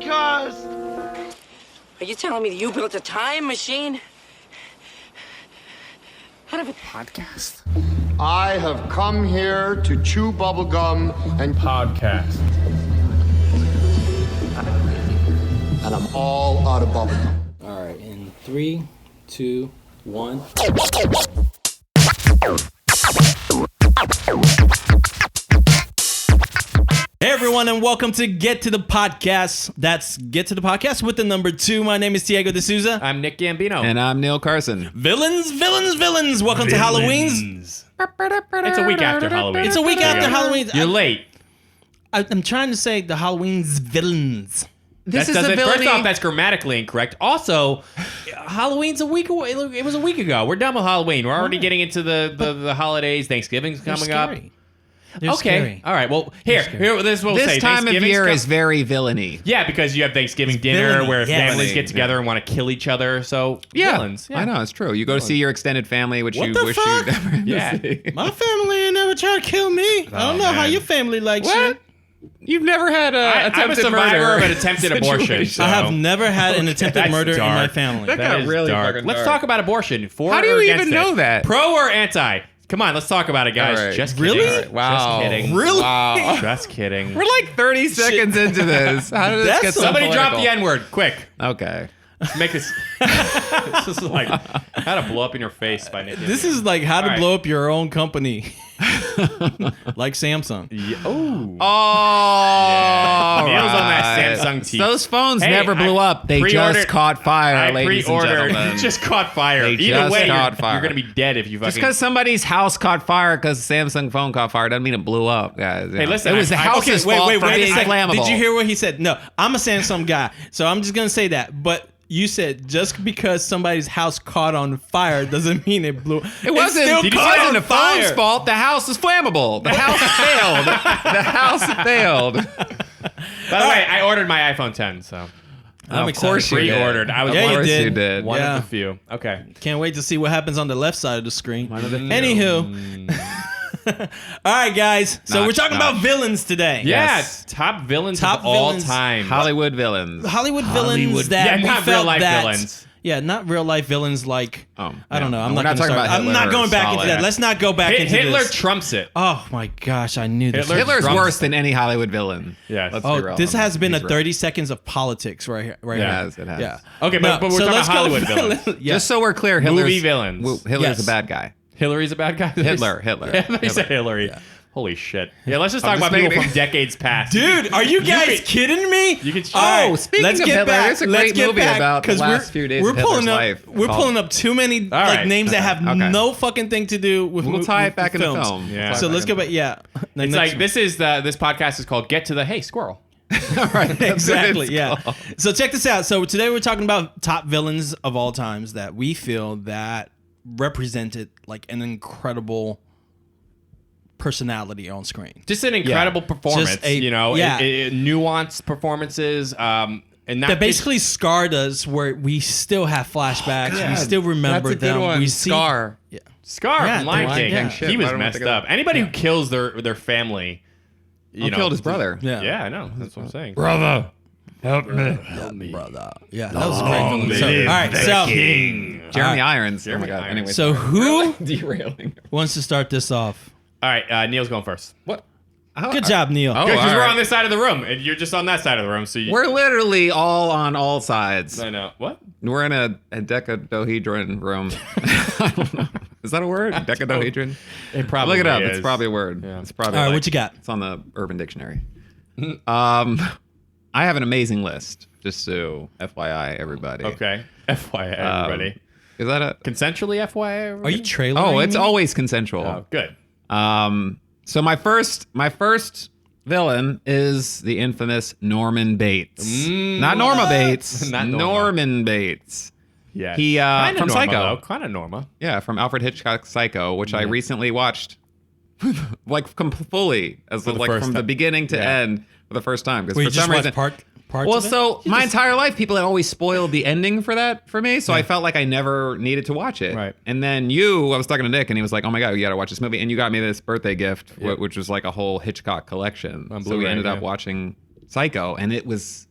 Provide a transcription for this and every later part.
podcast. Are you telling me that you built a time machine? Out of a podcast? I have come here to chew bubblegum and podcast. And I'm all out of bubblegum. All right, in 3, 2, 1. Hey everyone, and welcome to Get to the Podcast. That's Get to the Podcast with the number 2. My name is Diego D'Souza. I'm Nick Gambino. And I'm Neil Carson. Villains. Welcome to Halloween's. It's a week after Halloween. It's a week after Halloween. You're late. I'm trying to say the Halloween's villains. This is the villainy. First off, that's grammatically incorrect. Also, Halloween's a week away. It was a week ago. We're done with Halloween. We're already getting into the holidays. Thanksgiving's coming up. They're scary. All right. Well, here, this is what we'll say. This time of year is very villainy. Yeah, because you have Thanksgiving dinner villainy, where yes. families get together and want to kill each other. So villains. I know, it's true. You go to see your extended family, which What you the wish fuck? you never had to Yeah. see. My family ain't never tried to kill me. I don't know how man. your family likes What? you. You've never had I'm a attempted survivor murder of an attempted abortion. situation. So. I have never had an attempted That's murder in my dark. family. That That got is really dark. fucking Let's dark. talk about abortion. For How do or you against even it? know that? Pro or anti? Come on, let's talk about it, guys. All right. Just Really? kidding. All right. Wow. Just kidding. Really? Wow. Just kidding. We're like 30 seconds into this. How did this That's get so Somebody drop political? the N-word, quick. Okay. Make this. This is like how to blow up in your face by Nick. This is like how to All right. blow up your own company. Like Samsung. Oh. Oh, Neil's on that Samsung TV. Those phones Hey, never blew I up. They pre-ordered- just caught fire, I ladies and pre-ordered. gentlemen. Just caught fire. They Either just way, caught fire. you're gonna be dead if you fucking. Just because somebody's house caught fire because Samsung phone caught fire doesn't mean it blew up, guys. You Hey, know. listen, it was the I- house's Okay, fault wait for a being second. flammable. Did you hear what he said? No, I'm a Samsung guy, so I'm just gonna say that. But you said just because somebody's house caught on fire doesn't mean it blew. It wasn't. still It caught wasn't on the phone's fire. fault. The house is flammable. The house failed. The house failed. By the way, I ordered my iPhone 10, so I'm Of excited course for you you. did. pre-ordered. I was Yeah, one you of did. You did. one Yeah. of the few. Okay. Can't wait to see what happens on the left side of the screen. One of the few. Anywho, all right, guys. So Not- we're talking not- about villains today. Yeah, Yes. top villains Top of all villains. time. Hollywood villains. Hollywood villains that Yeah, we not felt real-life that, villains. Yeah, not real life villains like I don't know. I'm We're not, not talking gonna about start, I'm Hitler not or going back into Stalin. that. Let's not go back into Hitler this. trumps it. Oh my gosh, I knew this. Hitler- Hitler's Trump- worse than any Hollywood villain. Yes. Let's be Oh, real. this has been a He's right. 30 seconds of politics right here. Right It here. has. It has. Yeah. Okay, but we're so talking let's about go Hollywood villains. Yeah. Just so we're clear, Hitler's Movie villains. Hitler's Yes. a bad guy. Hillary's a bad guy. Hitler. They said Hillary. Holy shit. Yeah, let's just talk I'm about just people making- from decades past. Dude, are you guys could- kidding me? You can. All right, Oh, speaking let's of get Hitler, back. there's a Let's great get movie back, about the 'cause last few days we're of pulling Hitler's up, life We're called- pulling up too many All like right. names that have Okay. no fucking thing to do with. We'll tie it with back into films. film. Yeah. So let's go back. Yeah, The It's next like one. this is this podcast is called Get to the Hey Squirrel. All right. That's what Exactly. it's Yeah. called. So check this out. So today we're talking about top villains of all times that we feel that represented like an incredible personality on screen. Just an incredible performance. Just a- you know, yeah. nuanced performances. And not That basically scarred us, where we still have flashbacks. God. We still remember That's a good them. one. We see. Scar. Yeah. Scar Yeah, from Lion Lion King. King. Shit, He was why don't I messed think of up. that? Anybody who kills their family, you know, Killed his brother. Yeah. Yeah, I know. That's what I'm saying. Brother. Help me. Brother. Yeah, that was a great villain. So, all right, so Jeremy Irons. Jeremy oh my God. Irons. Anyway. so who derailing. wants to start this off? All right, Neil's going first. What? Good job, Neil. Oh, Because all we're right. on this side of the room, and you're just on that side of the room. So We're literally all on all sides. I know what. We're in a decadohedron room. I don't know. Is that a word? Decadohedron? It probably Look it up. is. It's probably a word. Yeah. It's probably All right, like- what you got? It's on the Urban Dictionary. I have an amazing list, just so FYI, everybody. Okay. FYI, everybody. Is that a... Consensually, FYI, Are everybody? you trailering Oh, it's me? always consensual. Oh, good. So my first villain is the infamous Norman Bates. Not Norma Bates. Not Norma. Norman Bates. Yeah. He, Kinda from Norma, Psycho. though. Kind of Norma. Yeah, from Alfred Hitchcock's Psycho, which I recently watched, like fully, as For the like first from the time. beginning to Yeah. end for the first time. Because Wait, for you just some watched reason, parts well, of it? so my entire life, people had always spoiled the ending for me, so I felt like I never needed to watch it. Right. And then I was talking to Nick, and he was like, "Oh my god, you got to watch this movie," and you got me this birthday gift, which was like a whole Hitchcock collection. On So we Blu-ray, ended up yeah. watching Psycho, and it was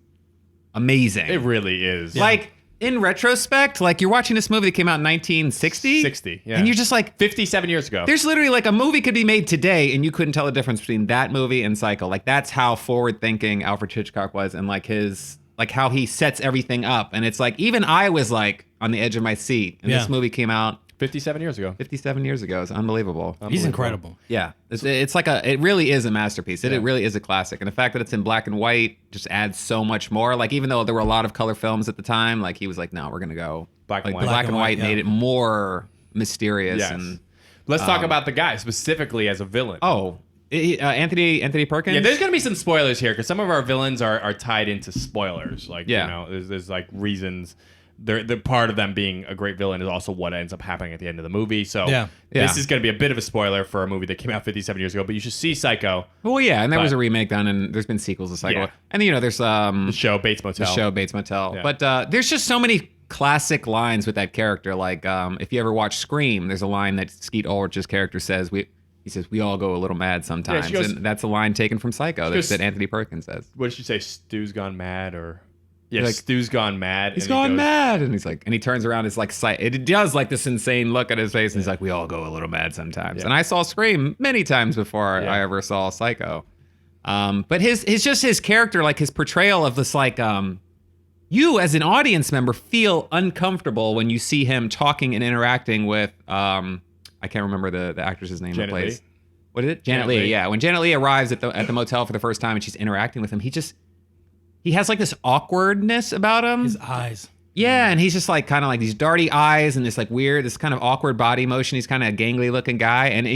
amazing. It really is. Like, in retrospect, like you're watching this movie that came out in 1960. 60, yeah. And you're just like, 57 years ago. there's literally like a movie could be made today and you couldn't tell the difference between that movie and Psycho. Like that's how forward thinking Alfred Hitchcock was and like his, like how he sets everything up. And it's like, even I was like on the edge of my seat. And this movie came out 57 years ago. 57 years ago. It's unbelievable. He's incredible. Yeah, it's like it really is a masterpiece. It really is a classic, and the fact that it's in black and white just adds so much more. Like even though there were a lot of color films at the time, like he was like, no, we're gonna go Black and like, white. Black and white yeah. made it more mysterious Yes. and Let's talk about the guy specifically as a villain. Anthony Perkins. Yeah, there's gonna be some spoilers here because some of our villains are tied into spoilers. Like, Yeah. you know, there's like reasons. The part of them being a great villain is also what ends up happening at the end of the movie. So Yeah. this is gonna be a bit of a spoiler for a movie that came out 57 years ago. But you should see Psycho, Well, yeah, and there was But- a remake done, and there's been sequels to Psycho, Yeah. and you know, there's the show Bates Motel. the show Bates Motel. Yeah. But there's just so many classic lines with that character. Like if you ever watch Scream, there's a line that Skeet Ulrich's character says. He says, "We all go a little mad sometimes," goes- and that's a line taken from Psycho goes- that Anthony Perkins says. What did she say? Stu's gone mad, or yeah, Like- Stu's gone mad. He's and gone goes, mad, and he's like, and he turns around. It's like it does like this insane look at his face, and he's like, "We all go a little mad sometimes." Yeah. And I saw Scream many times before Yeah. I ever saw Psycho. But his character, like his portrayal of this, like you as an audience member feel uncomfortable when you see him talking and interacting with I can't remember the actress's name Janet that plays. Leigh? What is it? Janet Janet Leigh. Leigh. Yeah, when Janet Leigh arrives at the motel for the first time and she's interacting with him, he has like this awkwardness about him. His eyes. Yeah, and he's just like kind of like these darty eyes and this like weird, this kind of awkward body motion. He's kind of a gangly looking guy, and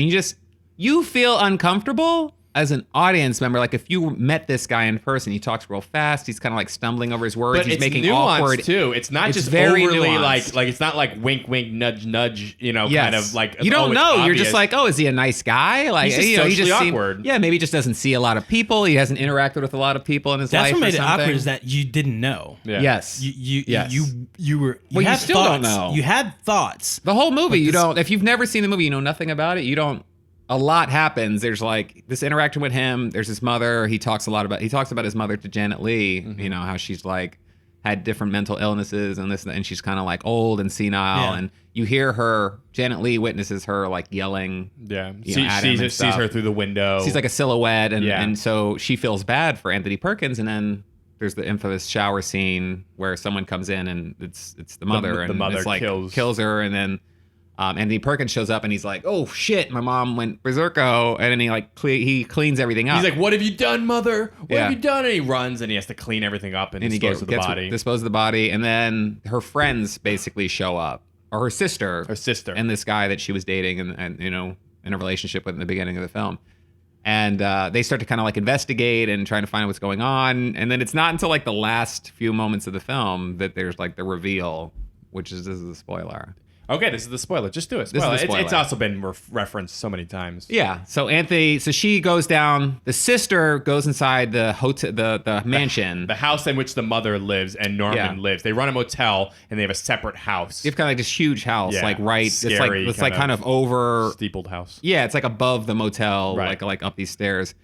you feel uncomfortable as an audience member. Like if you met this guy in person, he talks real fast. He's kind of like stumbling over his words. But He's it's making nuanced awkward. too. It's not It's just very overly nuanced. like it's not like wink wink nudge nudge. You know, Yes. kind of like you don't oh, it's know. You're obvious. just like, oh, is he a nice guy? Like He's just he socially just awkward. Yeah, maybe he just doesn't see a lot of people. He hasn't interacted with a lot of people in his That's life. what or made it awkward something. is that you didn't know. Yeah. Yes. You were Well, you had still don't thoughts. know. You had thoughts. The whole movie, you don't. If you've never seen the movie, you know nothing about it. You don't. A lot happens. There's like this interaction with him. There's his mother. He talks about his mother to Janet Leigh. Mm-hmm. You know how she's like had different mental illnesses and this and she's kind of like old and senile. Yeah. And you hear her. Janet Leigh witnesses her like yelling. Yeah, You know, at him and sees stuff. her through the window. She's like a silhouette, Yeah. and so she feels bad for Anthony Perkins. And then there's the infamous shower scene where someone comes in and it's the mother, the and mother it's like kills her, and then Anthony Perkins shows up and he's like, "Oh shit, my mom went berserko," and then he like he cleans everything up. He's like, "What have you done, mother? What Yeah. have you done?" And he runs and he has to clean everything up and and he dispose of the gets body. dispose of the body, and then her friends basically show up, or her sister, and this guy that she was dating and you know in a relationship with in the beginning of the film. And they start to kind of like investigate and trying to find out what's going on. And then it's not until like the last few moments of the film that there's like the reveal, which is this is a spoiler. Okay, this is the spoiler. Just do it. This is Spoiler. the spoiler. It's also been referenced so many times. Yeah. So she goes down. The sister goes inside the hotel, the mansion. The house in which the mother lives and Norman lives. They run a motel and they have a separate house. It's kind of like this huge house, Yeah, like right. scary, It's like kind of over. steepled house. Yeah, it's like above the motel, Right. like up these stairs.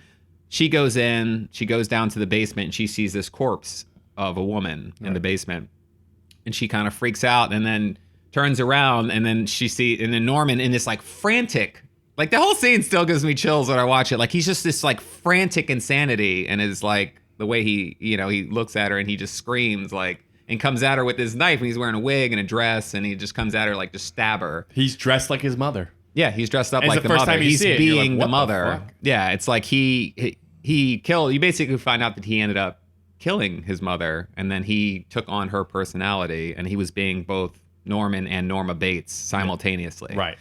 She goes in. She goes down to the basement and she sees this corpse of a woman in the basement, and she kind of freaks out and then turns around and then then Norman in this like frantic, like the whole scene still gives me chills when I watch it. Like he's just this like frantic insanity, and is like the way he looks at her and he just screams like and comes at her with his knife, and he's wearing a wig and a dress, and he just comes at her like just stab her. He's dressed like his mother. Yeah, he's dressed up And it's like the the first mother. time you He's see it, you're like, being what the the mother. fuck? Yeah, it's like he killed. You basically find out that he ended up killing his mother, and then he took on her personality, and he was being both Norman and Norma Bates simultaneously. Right.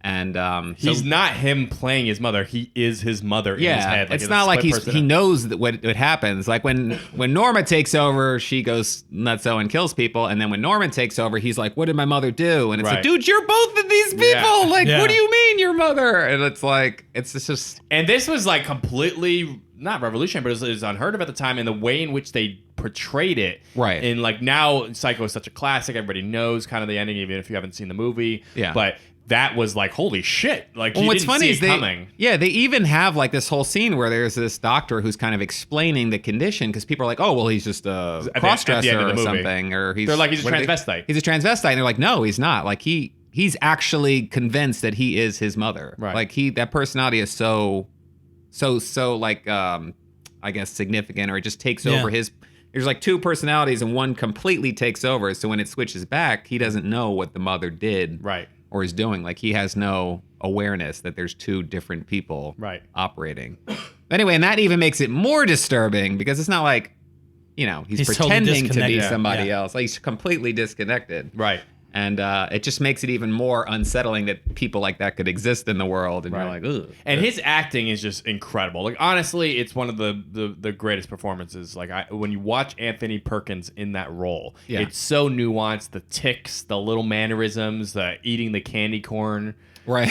And He's not him playing his mother. He is his mother in his yeah, head. it's not like he knows that what happens. Like when Norma takes over, she goes nutso and kills people, and then when Norman takes over, he's like, "What did my mother do?" And it's like, Right. "Dude, you're both of these people. Yeah. Like, Yeah. what do you mean, your mother?" And it's like, it's just And this was like completely not revolutionary, but it was unheard of at the time. And the way in which they portrayed it, Right. And like now, Psycho is such a classic. Everybody knows kind of the ending, even if you haven't seen the movie. Yeah. But that was like, holy shit. Like, Well, you what's didn't funny see is it coming. they even have like this whole scene where there's this doctor who's kind of explaining the condition because people are like, oh, well, he's just a At the cross-dresser end of the or movie. something, or he's They're like, he's a what are they- transvestite. He's a transvestite, and they're like, no, he's not. Like he's actually convinced that he is his mother. Right. Like that personality is so like I guess significant, or it just takes over his. There's like two personalities and one completely takes over. So when it switches back, he doesn't know what the mother did Right. or is doing. Like he has no awareness that there's two different people Right. operating. Anyway, and that even makes it more disturbing because it's not like, he's He's totally pretending to be disconnected. somebody Yeah. else. Like he's completely disconnected. Right. And it just makes it even more unsettling that people like that could exist in the world. And Right. you're like, ugh. And his acting is just incredible. Like, honestly, it's one of the greatest performances. Like, when you watch Anthony Perkins in that role, Yeah. it's so nuanced. The ticks, the little mannerisms, the eating the candy corn, Right.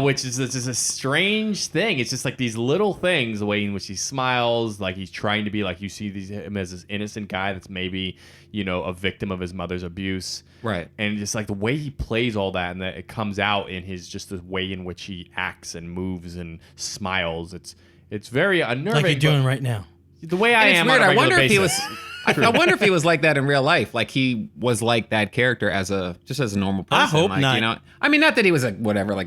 which is just a strange thing. It's just like these little things, the way in which he smiles, like he's trying to be like, you see him as this innocent guy that's maybe, a victim of his mother's abuse. Right. And just like the way he plays all that, and that it comes out in his just the way in which he acts and moves and smiles. It's very unnerving. Like you're but doing right now. the way I And it's am. weird. On a I wonder if he was. basis. I wonder if he was like that in real life. Like he was like that character as a normal person. I hope like, not. I mean, not that he was like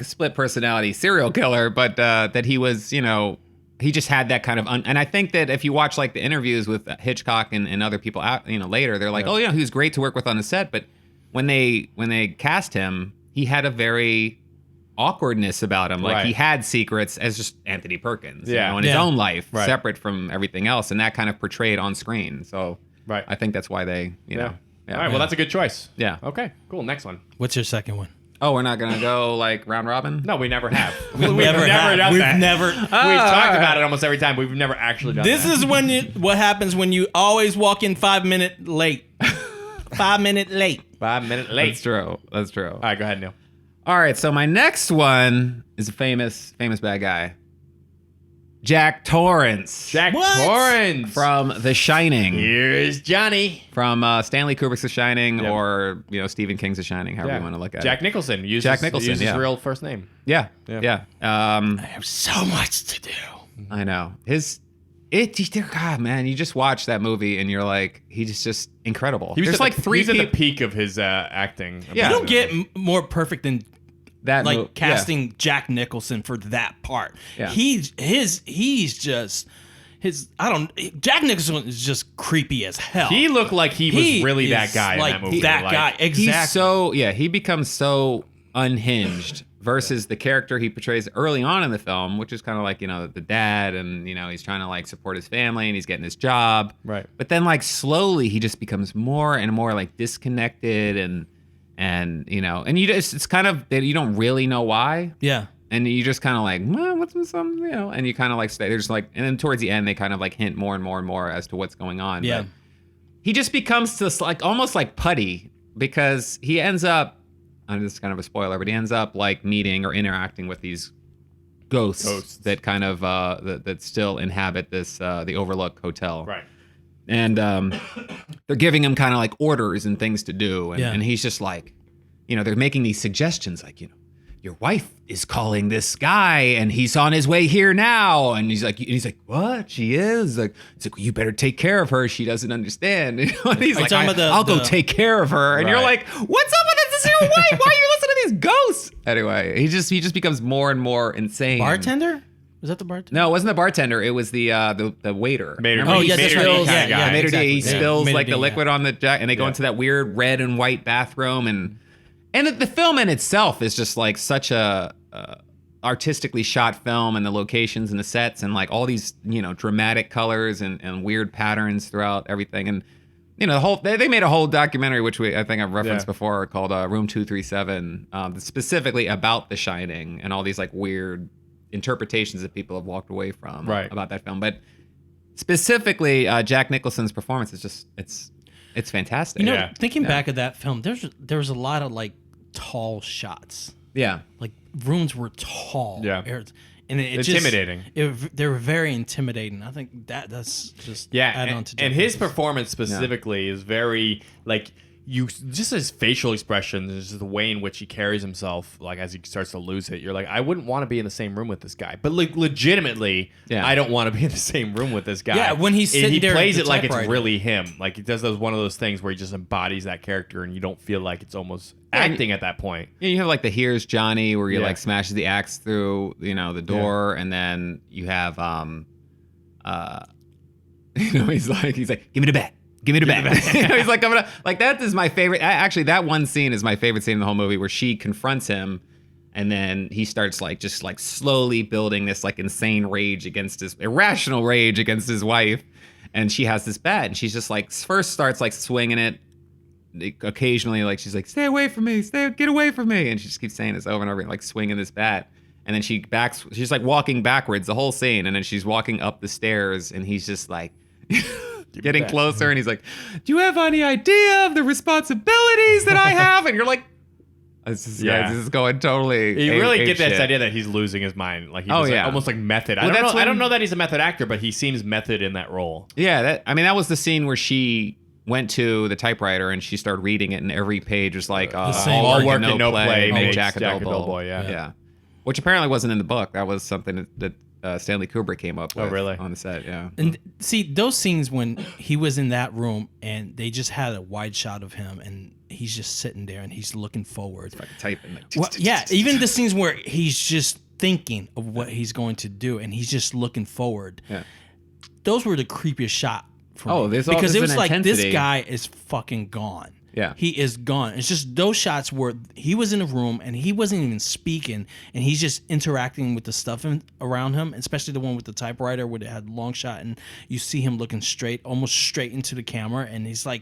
a split personality serial killer, but that he was, he just had that kind of. And I think that if you watch like the interviews with Hitchcock and other people out, later, they're like, oh yeah, he was great to work with on the set, but when they cast him, he had a very awkwardness about him. Like Right. he had secrets as just Anthony Perkins, Yeah. in his Yeah. own life, Right. separate from everything else, and that kind of portrayed on screen. So Right. I think that's why they, Yeah. Yeah. All right. Well, that's a good choice. Yeah. Okay. Cool. Next one. What's your second one? Oh, we're not gonna go like round robin. No, we never have. We've never done that. never. We've talked about it almost every time. But we've never actually done This that. is what happens when you always walk in 5 minutes late. 5 minute late. 5 minutes late. That's true. That's true. All right. Go ahead, Neil. All right, so my next one is a famous bad guy, Jack Torrance. Jack What? Torrance From The Shining, Here's Johnny. from Stanley Kubrick's The Shining, Yep. or Stephen King's The Shining, however you want to look at Jack it. Nicholson. Use Jack his, Nicholson, use his yeah. real first name. Yeah, Yeah. yeah. I have so much to do. I know God, man, you just watch that movie and you're like, he's just incredible. He was There's at like the, three he was at the people peak of his acting. Yeah. You don't get more perfect than that like mo- yeah. casting Jack Nicholson for that part. Yeah. He's just his. I don't. Jack Nicholson is just creepy as hell. He looked like he was really is that guy like in that movie. That like, guy, exactly. He becomes so unhinged versus the character he portrays early on in the film, which is kind of like, the dad, and he's trying to like support his family and he's getting his job. Right. But then like slowly he just becomes more and more like disconnected and you just, it's kind of, you don't really know why. Yeah. And you just kind of like, well, what's with some, and you kind of like stay. There's like, and then towards the end, they kind of like hint more and more and more as to what's going on. Yeah. But he just becomes this like almost like putty because he ends up, and this is kind of a spoiler, but he ends up like meeting or interacting with these ghosts. That kind of that still inhabit this the Overlook Hotel. Right. And they're giving him kind of like orders and things to do, and, Yeah. and he's just like, they're making these suggestions like, your wife is calling this guy and he's on his way here now. And he's like, what? She is? Like, it's like, you better take care of her. She doesn't understand. And he's like, talking about I'll go the- take care of her. And you're Right. like, what's up with this? This is your wife. Why are you listening to these ghosts? Anyway, he just becomes more and more insane. Bartender? Was that the bartender? No, it wasn't the bartender. It was the waiter. Maitre Remember d'. he yeah, that's Maitre right. d' Yeah, kinda yeah, guy. Maitre d', exactly. he Yeah. spills Maitre like d', the yeah. liquid on the jack, and they go Yeah. into that weird red and white bathroom, and the film in itself is just like such a artistically shot film, and the locations and the sets and like all these dramatic colors and weird patterns throughout everything, and the whole they made a whole documentary which I think I've referenced Yeah. before called Room 237, specifically about The Shining and all these like weird interpretations that people have walked away from Right. about that film, but specifically Jack Nicholson's performance is just it's fantastic. Yeah. Thinking back of that film, there was a lot of like tall shots. Yeah. Like rooms were tall. Yeah. And it Intimidating. They were very intimidating. I think that's just Yeah, add on and, to and Jack his Nicholson. performance specifically is very like just his facial expressions, just the way in which he carries himself, like as he starts to lose it, you're like, I wouldn't want to be in the same room with this guy. But like legitimately, Yeah. I don't want to be in the same room with this guy. Yeah, when he's And sitting he there at plays the it like it's typewriter. really him. Like he does one of those things where he just embodies that character, and you don't feel like it's almost acting at that point. Yeah, you have like the Here's Johnny where you Yeah. like smashes the axe through, the door, and then you have he's like, give me the bat. Give me the bat. He's like coming up. Like that is my favorite. Actually, that one scene is my favorite scene in the whole movie where she confronts him, and then he starts like just like slowly building this like insane rage against his irrational rage against his wife, and she has this bat, and she's just like first starts like swinging it. Occasionally, like she's like, "Stay away from me! Get away from me!" And she just keeps saying this over and over, like swinging this bat. And then she's like walking backwards the whole scene, and then she's walking up the stairs, and he's just like getting closer, and he's like, "Do you have any idea of the responsibilities that I have?" And you're like, "This is going totally." You really get shit. this idea that he's losing his mind. Like he's Oh, like, yeah. almost like method. Well, I that's don't when- know that he's a method actor, but he seems method in that role. Yeah, that was the scene where she went to the typewriter and she started reading it, and every page was like, same. All work and no play make makes Jack a dull boy. boy. Yeah. Yeah. Which apparently wasn't in the book. That was something that Stanley Kubrick came up with really? on the set. Yeah. And see, those scenes when he was in that room and they just had a wide shot of him and he's just sitting there and he's looking forward. Like typing. Like, Well, yeah, even the scenes where he's just thinking of what he's going to do and he's just looking forward. Yeah. Those were the creepiest shot for Oh, me. there's all- because it there's was an like intensity. this guy is fucking gone. Yeah. He is gone. It's just those shots where he was in a room and he wasn't even speaking and he's just interacting with the stuff around him, especially the one with the typewriter where they had long shot and you see him looking almost straight into the camera, and he's like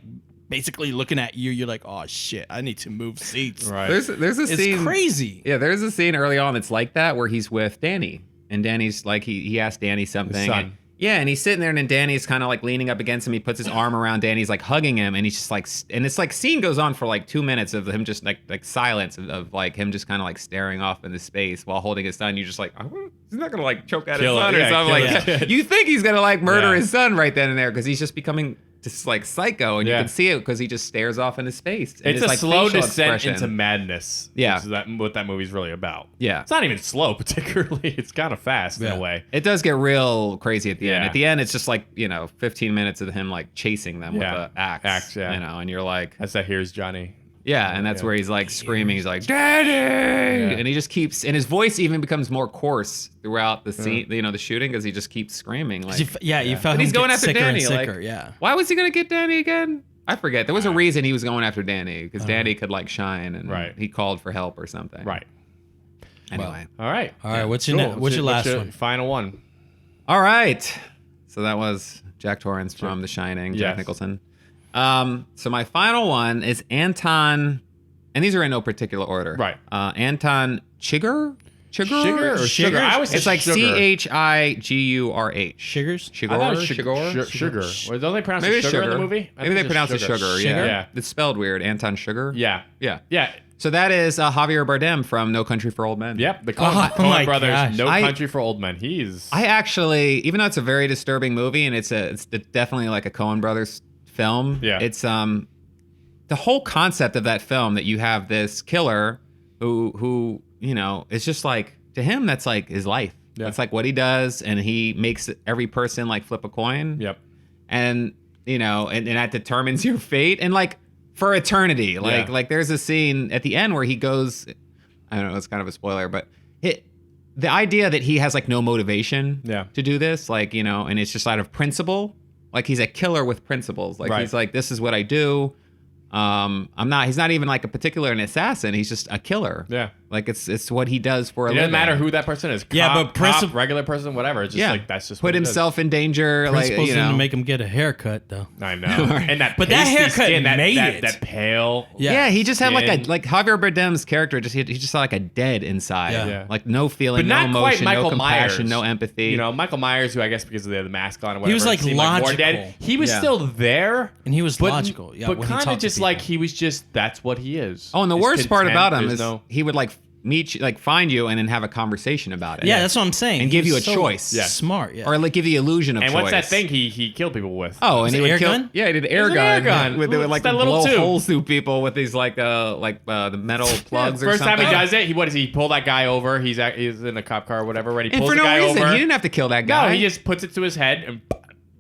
basically looking at you. You're like, oh shit, I need to move seats. Right. There's a It's scene. crazy. Yeah, there's a scene early on that's like that where he's with Danny, and Danny's like he asked Danny something. His son. And, yeah, and he's sitting there, and then Danny's kind of like leaning up against him. He puts his arm around Danny's, like hugging him, and he's just like, and it's like scene goes on for like 2 minutes of him just like silence of like him just kind of like staring off into space while holding his son. You're just like, oh, he's not gonna like choke out his Kill it, son or yeah, something kill like his that. You think he's gonna like murder Yeah. his son right then and there because he's just becoming just like psycho, and Yeah. you can see it because he just stares off into space. And It's his, a like, slow facial descent expression. into madness. Yeah. Which is what that movie's really about. Yeah. It's not even slow, particularly. It's kind of fast in a way. It does get real crazy at the end. Yeah. At the end, it's just like 15 minutes of him like chasing them Yeah. with the axe. Axe, yeah. And you're like, That's that Here's Johnny. yeah, and that's Yeah. where he's like screaming. He's like, Daddy, and he just keeps, and his voice even becomes more coarse throughout the scene, the shooting, because he just keeps screaming. Like, You felt but him he's going get after sicker Danny. and sicker. Like, Yeah. why was he gonna get Danny again? I forget. There was a reason he was going after Danny because Danny could like shine, and Right. he called for help or something. Right. Anyway. All right. All right, what's your last one? Final one. All right. So that was Jack Torrance from The Shining, Jack Yes. Nicholson. So my final one is Anton, and these are in no particular order. Right. Anton Chigurh? Sugar or sugar? I always say It's like sugar. Chigurh. Sugars? I thought it was Chigurh? sugar. Well, don't they pronounce Maybe it it's sugar, sugar in the movie? I Maybe think they it's pronounce it sugar. Sugar? Yeah. It's spelled weird. Anton Sugar. Yeah. Yeah. Yeah. So that is Javier Bardem from No Country for Old Men. Yep. The Oh my Coen brothers. gosh. No I- Country for Old Men. He's. I actually, even though it's a very disturbing movie and it's definitely like a Coen Brothers film. Yeah. It's the whole concept of that film that you have this killer who it's just like, to him that's like his life. Yeah. That's like what he does, and he makes every person like flip a coin. Yep. And and that determines your fate, and like for eternity. Like Yeah. like there's a scene at the end where he goes, I don't know, it's kind of a spoiler, but the idea that he has like no motivation Yeah. to do this, like, and it's just out of principle. Like he's a killer with principles. Like Right. he's like, this is what I do. He's not even like an assassin. He's just a killer. Yeah. Like it's what he does for a It living. doesn't matter who that person is. Yeah, Cop, but princip- regular person, whatever. It's just like that's just put what he does. himself in danger. Principles Like, didn't make him get a haircut, though. I know. And that But that pasty haircut skin, made that, it. That pale. Yeah, he just had skin. like Javier Bardem's character. He just saw like a dead inside. Yeah. Yeah. Like no feeling, But not no quite emotion, Michael no compassion, Myers. no empathy. Michael Myers, who I guess because of the mask on or whatever, He was, like, seemed more logical. dead. He was Yeah. still there. And he was but, logical. Yeah, but when he kind of talked to just like people. he was just, that's what he is. Oh, and the He's worst part content. about him There's is he would like meet you, like find you, and then have a conversation about it. Yeah, that's what I'm saying. And He give you was a so choice. Yeah. Smart, yeah. or like give you the illusion of And choice. what's that thing he killed people with? Oh, and Was he it would air kill. gun? Yeah, he did air an gun. air gun. With It's like that the little blow tube. holes through people with these the metal plugs or First something. time he does it, what does he pull that guy over? He's in a cop car or whatever. Right? He and pulls for the no guy reason, over. he didn't have to kill that guy. No, he just puts it to his head and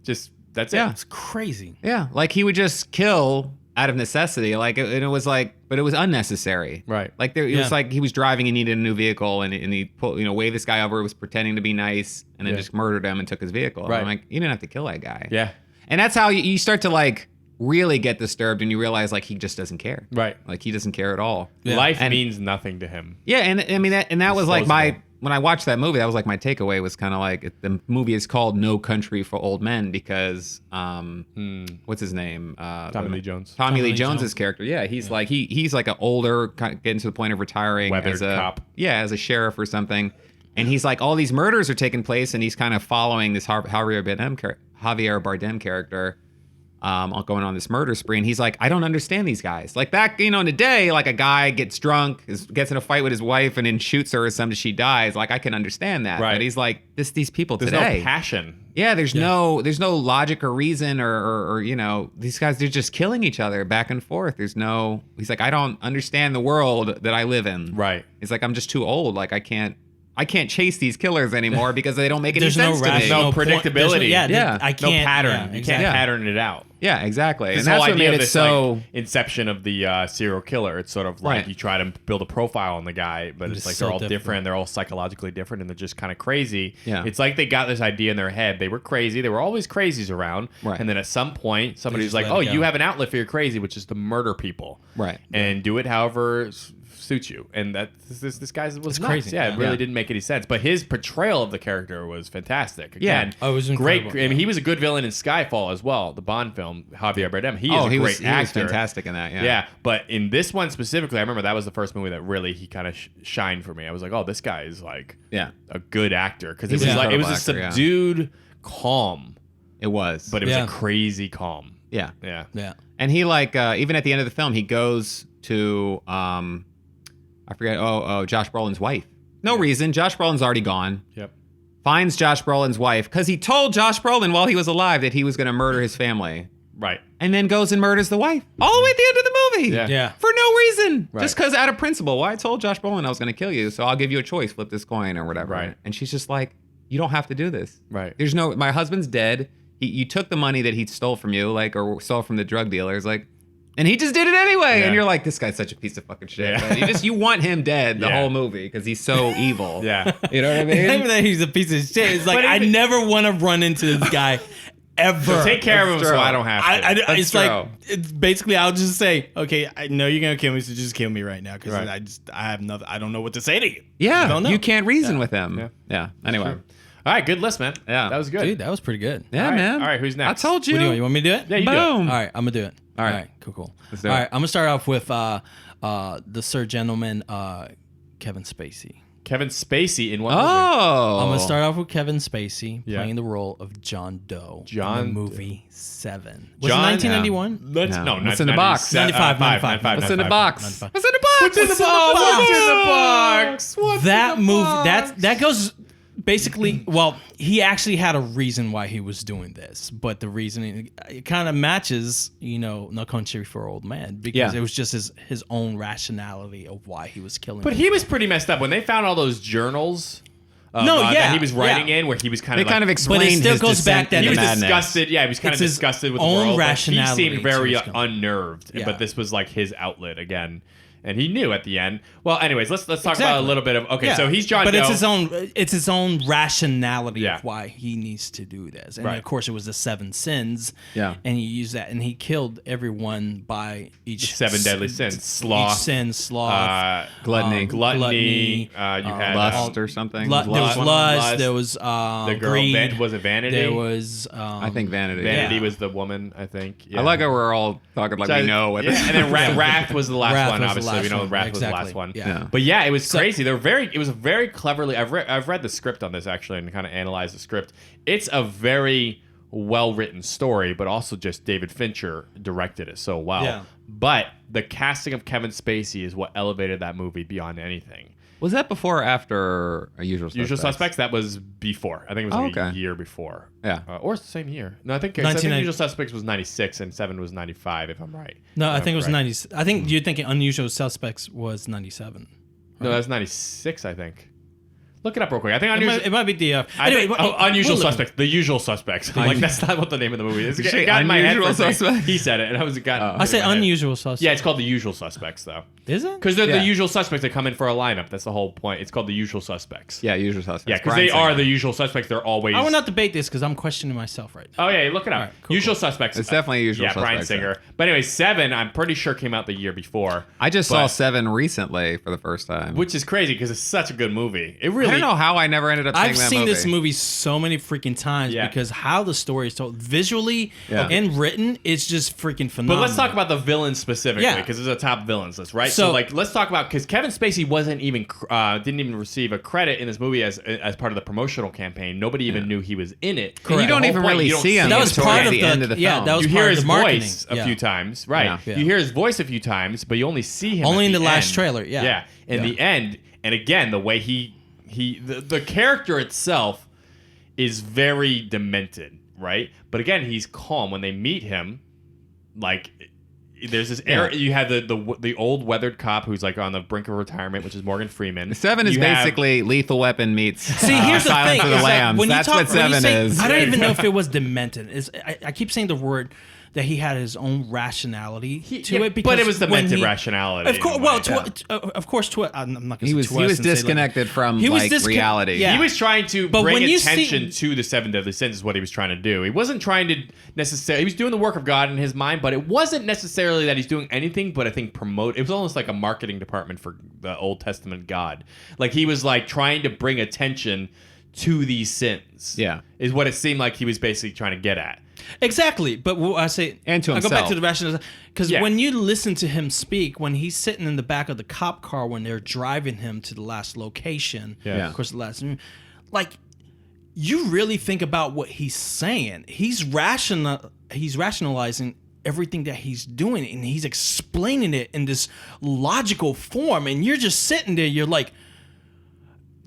just that's it. Yeah. It's crazy. Yeah, like he would just kill out of necessity. Like it was like, but it was unnecessary. Right. Like it Yeah. was like he was driving and needed a new vehicle, and he pulled, waved this guy over, was pretending to be nice, and then Yeah. just murdered him and took his vehicle. And Right. I'm like, you didn't have to kill that guy. Yeah. And that's how you start to like really get disturbed, and you realize like he just doesn't care. Right. Like he doesn't care at all. Life And- means nothing to him. Yeah, and I mean that was like my Disposable. when I watched that movie, that was like my takeaway was kind of like the movie is called No Country for Old Men because what's his name? Tommy Lee Jones. Tommy Lee Lee Jones's Jones. character. Yeah, he's like he's like an older getting to the point of retiring Weathered as a cop. Yeah, as a sheriff or something. And he's like all these murders are taking place and he's kind of following this Javier Bardem character going on this murder spree, and he's like, I don't understand these guys. Like back, in the day, like a guy gets drunk, gets in a fight with his wife, and then shoots her or something. She dies. Like I can understand that, Right. but he's like, these people There's today. no passion. Yeah, there's no logic or reason or these guys, they're just killing each other back and forth. He's like, I don't understand the world that I live in. Right. He's like, I'm just too old. Like I can't chase these killers anymore because they don't make any There's no sense to me. rational No point- there's no- predictability. Yeah. I No can't. pattern. yeah, You exactly. can't Yeah. pattern it out. Yeah, exactly. This And that's whole what idea made of it this so. like, inception of the serial killer. It's sort of like Right. you try to build a profile on the guy, but it's it's like so they're all difficult. different. They're all psychologically different, and they're just kind of crazy. Yeah. It's like they got this idea in their head. They were crazy. There were always crazies around. Right. And then at some point, somebody's just like, let "Oh, it go." you have an outlet for your crazy, which is to murder people." Right. And do it however suits you. And that this guy was nuts. crazy. Yeah, it really Yeah. didn't make any sense. But his portrayal of the character was fantastic. Yeah. Again, Oh, it was great. incredible. I mean, he was a good villain in Skyfall as well, the Bond film. Javier Bardem. He is a he great was actor. fantastic in that. Yeah. Yeah, but in this one specifically, I remember that was the first movie that really he kind of shined for me. I was like, oh, this guy is like Yeah. a good actor because He's it was an like it was a incredible actor, subdued calm, It was. but it was Yeah. a crazy calm. yeah. Yeah, Yeah. And he like even at the end of the film, he goes to I forget. Josh Brolin's wife. No reason. Josh Brolin's already gone. yep. Finds Josh Brolin's wife because he told Josh Brolin while he was alive that he was going to murder his family, Right. and then goes and murders the wife all the way at the end of the movie. Yeah. Yeah. For no reason, Right. just because out of principle. Well, I told Josh Brolin I was going to kill you, so I'll give you a choice: flip this coin or whatever. Right. And she's just like, "You don't have to do this. Right. There's no. My husband's dead. You took the money that he stole from you, like, or stole from the drug dealers, like." And he just did it anyway, Yeah. and you're like, "This guy's such a piece of fucking shit." Yeah. But you want him dead the Yeah. whole movie because he's so evil. Yeah. You know what I Not even mean? that he's a piece of shit. It's like But I even- never want to run into this guy ever. Take care of him That's so true. I don't have to. That's It's true. like it's basically I'll just say, okay, I know you're gonna kill me, so just kill me right now because Right. I have nothing. I don't know what to say to you. I Yeah, don't know. you can't reason with him. Yeah. Anyway. All right, good list, man. Yeah. that was good. Dude, that was pretty good. Yeah, All right. man. All right, who's next? I told you. What do you want? You want me to do it? Yeah, you do it. Boom. All right, I'm gonna do it. All right. Cool. Let's do All it. right, I'm gonna start off with the Sir Gentleman Kevin Spacey. Kevin Spacey in what movie? Oh. I'm gonna start off with Kevin Spacey Yeah. playing the role of John Doe John in the Doe. movie Seven. Was John- it 1991? Let's No. no, What's in the box? 95. What's in the box? 95. What's in the box? What's in the box? What's That in the move box? that goes basically well he actually had a reason why he was doing this, but the reasoning it kind of matches No Country for Old Men because Yeah. it was just his own rationality of why he was killing But people. he was pretty messed up when they found all those journals. No, that yeah, he was writing yeah. in, where he was kind They of like, kind of explained still his goes descent back that he into was madness. disgusted. Yeah, he was kind It's of his disgusted with the own world. But he rationality seemed to very his company. unnerved. Yeah. But this was like his outlet again, and he knew at the end. Well, anyways, let's talk about Exactly. a little bit of okay. Yeah. So he's John but Doe. it's his own rationality Yeah. of why he needs to do this, and Right. of course it was the 7 sins. Yeah. and he used that, and he killed everyone by each 7 deadly sins: sloth, each sin, sloth, Gluttony. gluttony. You had Lust or something. there was Lust. lust, there was the girl. greed, Was it vanity? there was I think vanity. vanity Yeah. was the woman. I think. Yeah. I like how we're all talking like So- we know what yeah, this and then Wrath was the last Wrath one. was the Obviously, last we know one. Wrath was the Exactly. last one. Yeah. But yeah, it was crazy. It was a very cleverly. I've read the script on this actually and kind of analyzed the script. It's a very well written story, but also just David Fincher directed it so well. Yeah. But the casting of Kevin Spacey is what elevated that movie beyond anything. Was that before or after Usual Suspects? Usual Suspects, that was before. I think it was like a year before. Yeah. Or it's the same year. No, I think 1990 Usual Suspects was 96 and 7 was 90, if I'm right. No, I If think it was I'm correct. 90. I think you're thinking Unusual Suspects was 97. No, that's 96, I think. Look it up real quick. I think It might be the. I think, Unusual we'll look- Suspects. The Usual Suspects. Like, that's not what the name of the movie is. Did you It say got in my head Unusual for a second. Suspects? He said it, and I was got. I say Unusual Suspects. Yeah, it's called The Usual Suspects, though. Is it? Because they're Yeah. the usual suspects that come in for a lineup. That's the whole point. It's called The Usual Suspects. Yeah, Usual Suspects. Yeah, because Bryan they are Singer. the usual suspects. They're always. I will not debate this because I'm questioning myself right now. Oh yeah, look it up. Alright, cool, Usual Suspects. It's definitely Usual Yeah, Bryan Suspects, Singer. But anyway, 7. I'm pretty sure came out the year before. I just saw But- 7 recently for the first time. which is crazy because it's such a good movie. It I really. don't know how I never ended up seeing I've that seen movie. this movie so many freaking times Yeah. because how the story is told visually Yeah. and written, it's just freaking But phenomenal. let's talk about the villains specifically Yeah. because it's a top villains list, right? So- So like, let's talk about because Kevin Spacey wasn't even didn't even receive a credit in this movie as part of the promotional campaign. Nobody even knew he was in it. And you don't The whole even point, really you don't see him That was until part at of the the- end of the yeah, film. that was You part hear of his the marketing. voice a Yeah. few times, right? Yeah. Yeah. You hear his voice a few times, but you only see him Only at in the last end. trailer, yeah. Yeah, in Yeah. the end, and again, the way the character itself is very demented, right? But again, he's calm when they meet him. Like, there's this era. You have the old weathered cop who's like on the brink of retirement, which is Morgan Freeman. 7 is You have- basically Lethal Weapon meets See, here's the Silence thing. of the is that Lambs. when you That's talk- what when you 7 say- is. I don't even know if it was demented. I keep saying the word that he had his own rationality to Yeah, it. Because but it was when demented he- rationality. Of course, in a well, way. of course, I'm not going to He was disconnected from reality. Yeah. He was trying to But bring when you attention to the 7 deadly sins is what he was trying to do. He wasn't trying to necessarily. He was doing the work of God in his mind, but it wasn't necessarily that he's doing anything. But I think promote. It was almost like a marketing department for the Old Testament God. Like he was like trying to bring attention to these sins. Yeah. is what it seemed like he was basically trying to get at. Exactly, but what I say, And to I go back himself. to the rationale because Yeah. when you listen to him speak, when he's sitting in the back of the cop car when they're driving him to the last location, Yeah. of course, the last, like, you really think about what he's saying. He's rationalizing everything that he's doing, and he's explaining it in this logical form, and you're just sitting there, you're like,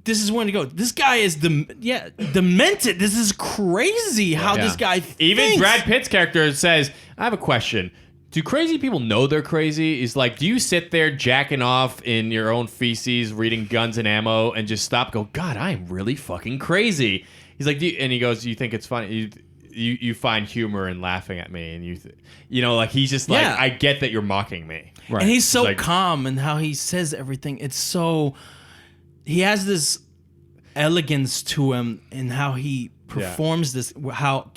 this is when to go. This guy is demented. This is crazy how Yeah. this guy Even thinks. Brad Pitt's character says, "I have a question. Do crazy people know they're crazy? Is like, do you sit there jacking off in your own feces, reading Guns and Ammo, and just stop? Go, God, I am really fucking crazy." He's like, and he goes, "You think it's funny? You find humor in laughing at me, and you know, like he's just like, Yeah. I get that you're mocking me." Right. And he's so Like- calm and how he says everything. It's so he has this elegance to him in how he performs this. How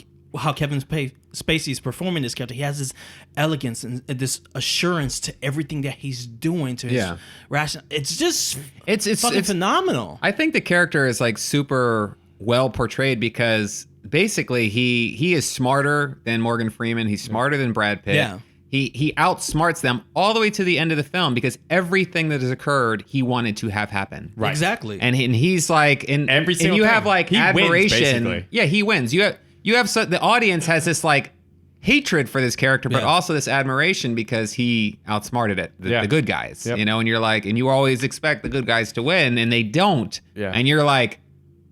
Kevin Spacey's performing this character. He has this elegance and this assurance to everything that he's doing to his Yeah. rational. It's just It's fucking phenomenal. I think the character is like super well portrayed because basically he is smarter than Morgan Freeman. He's smarter than Brad Pitt. Yeah. He outsmarts them all the way to the end of the film because everything that has occurred he wanted to have happen. Right. Exactly. And he's like Every and single you thing. have like He wins, admiration. basically. Yeah, he wins. You have the audience has this like hatred for this character, but Yeah. also this admiration because he outsmarted it, the good guys. Yep. You know, and you're like, and you always expect the good guys to win, and they don't. Yeah. And you're like,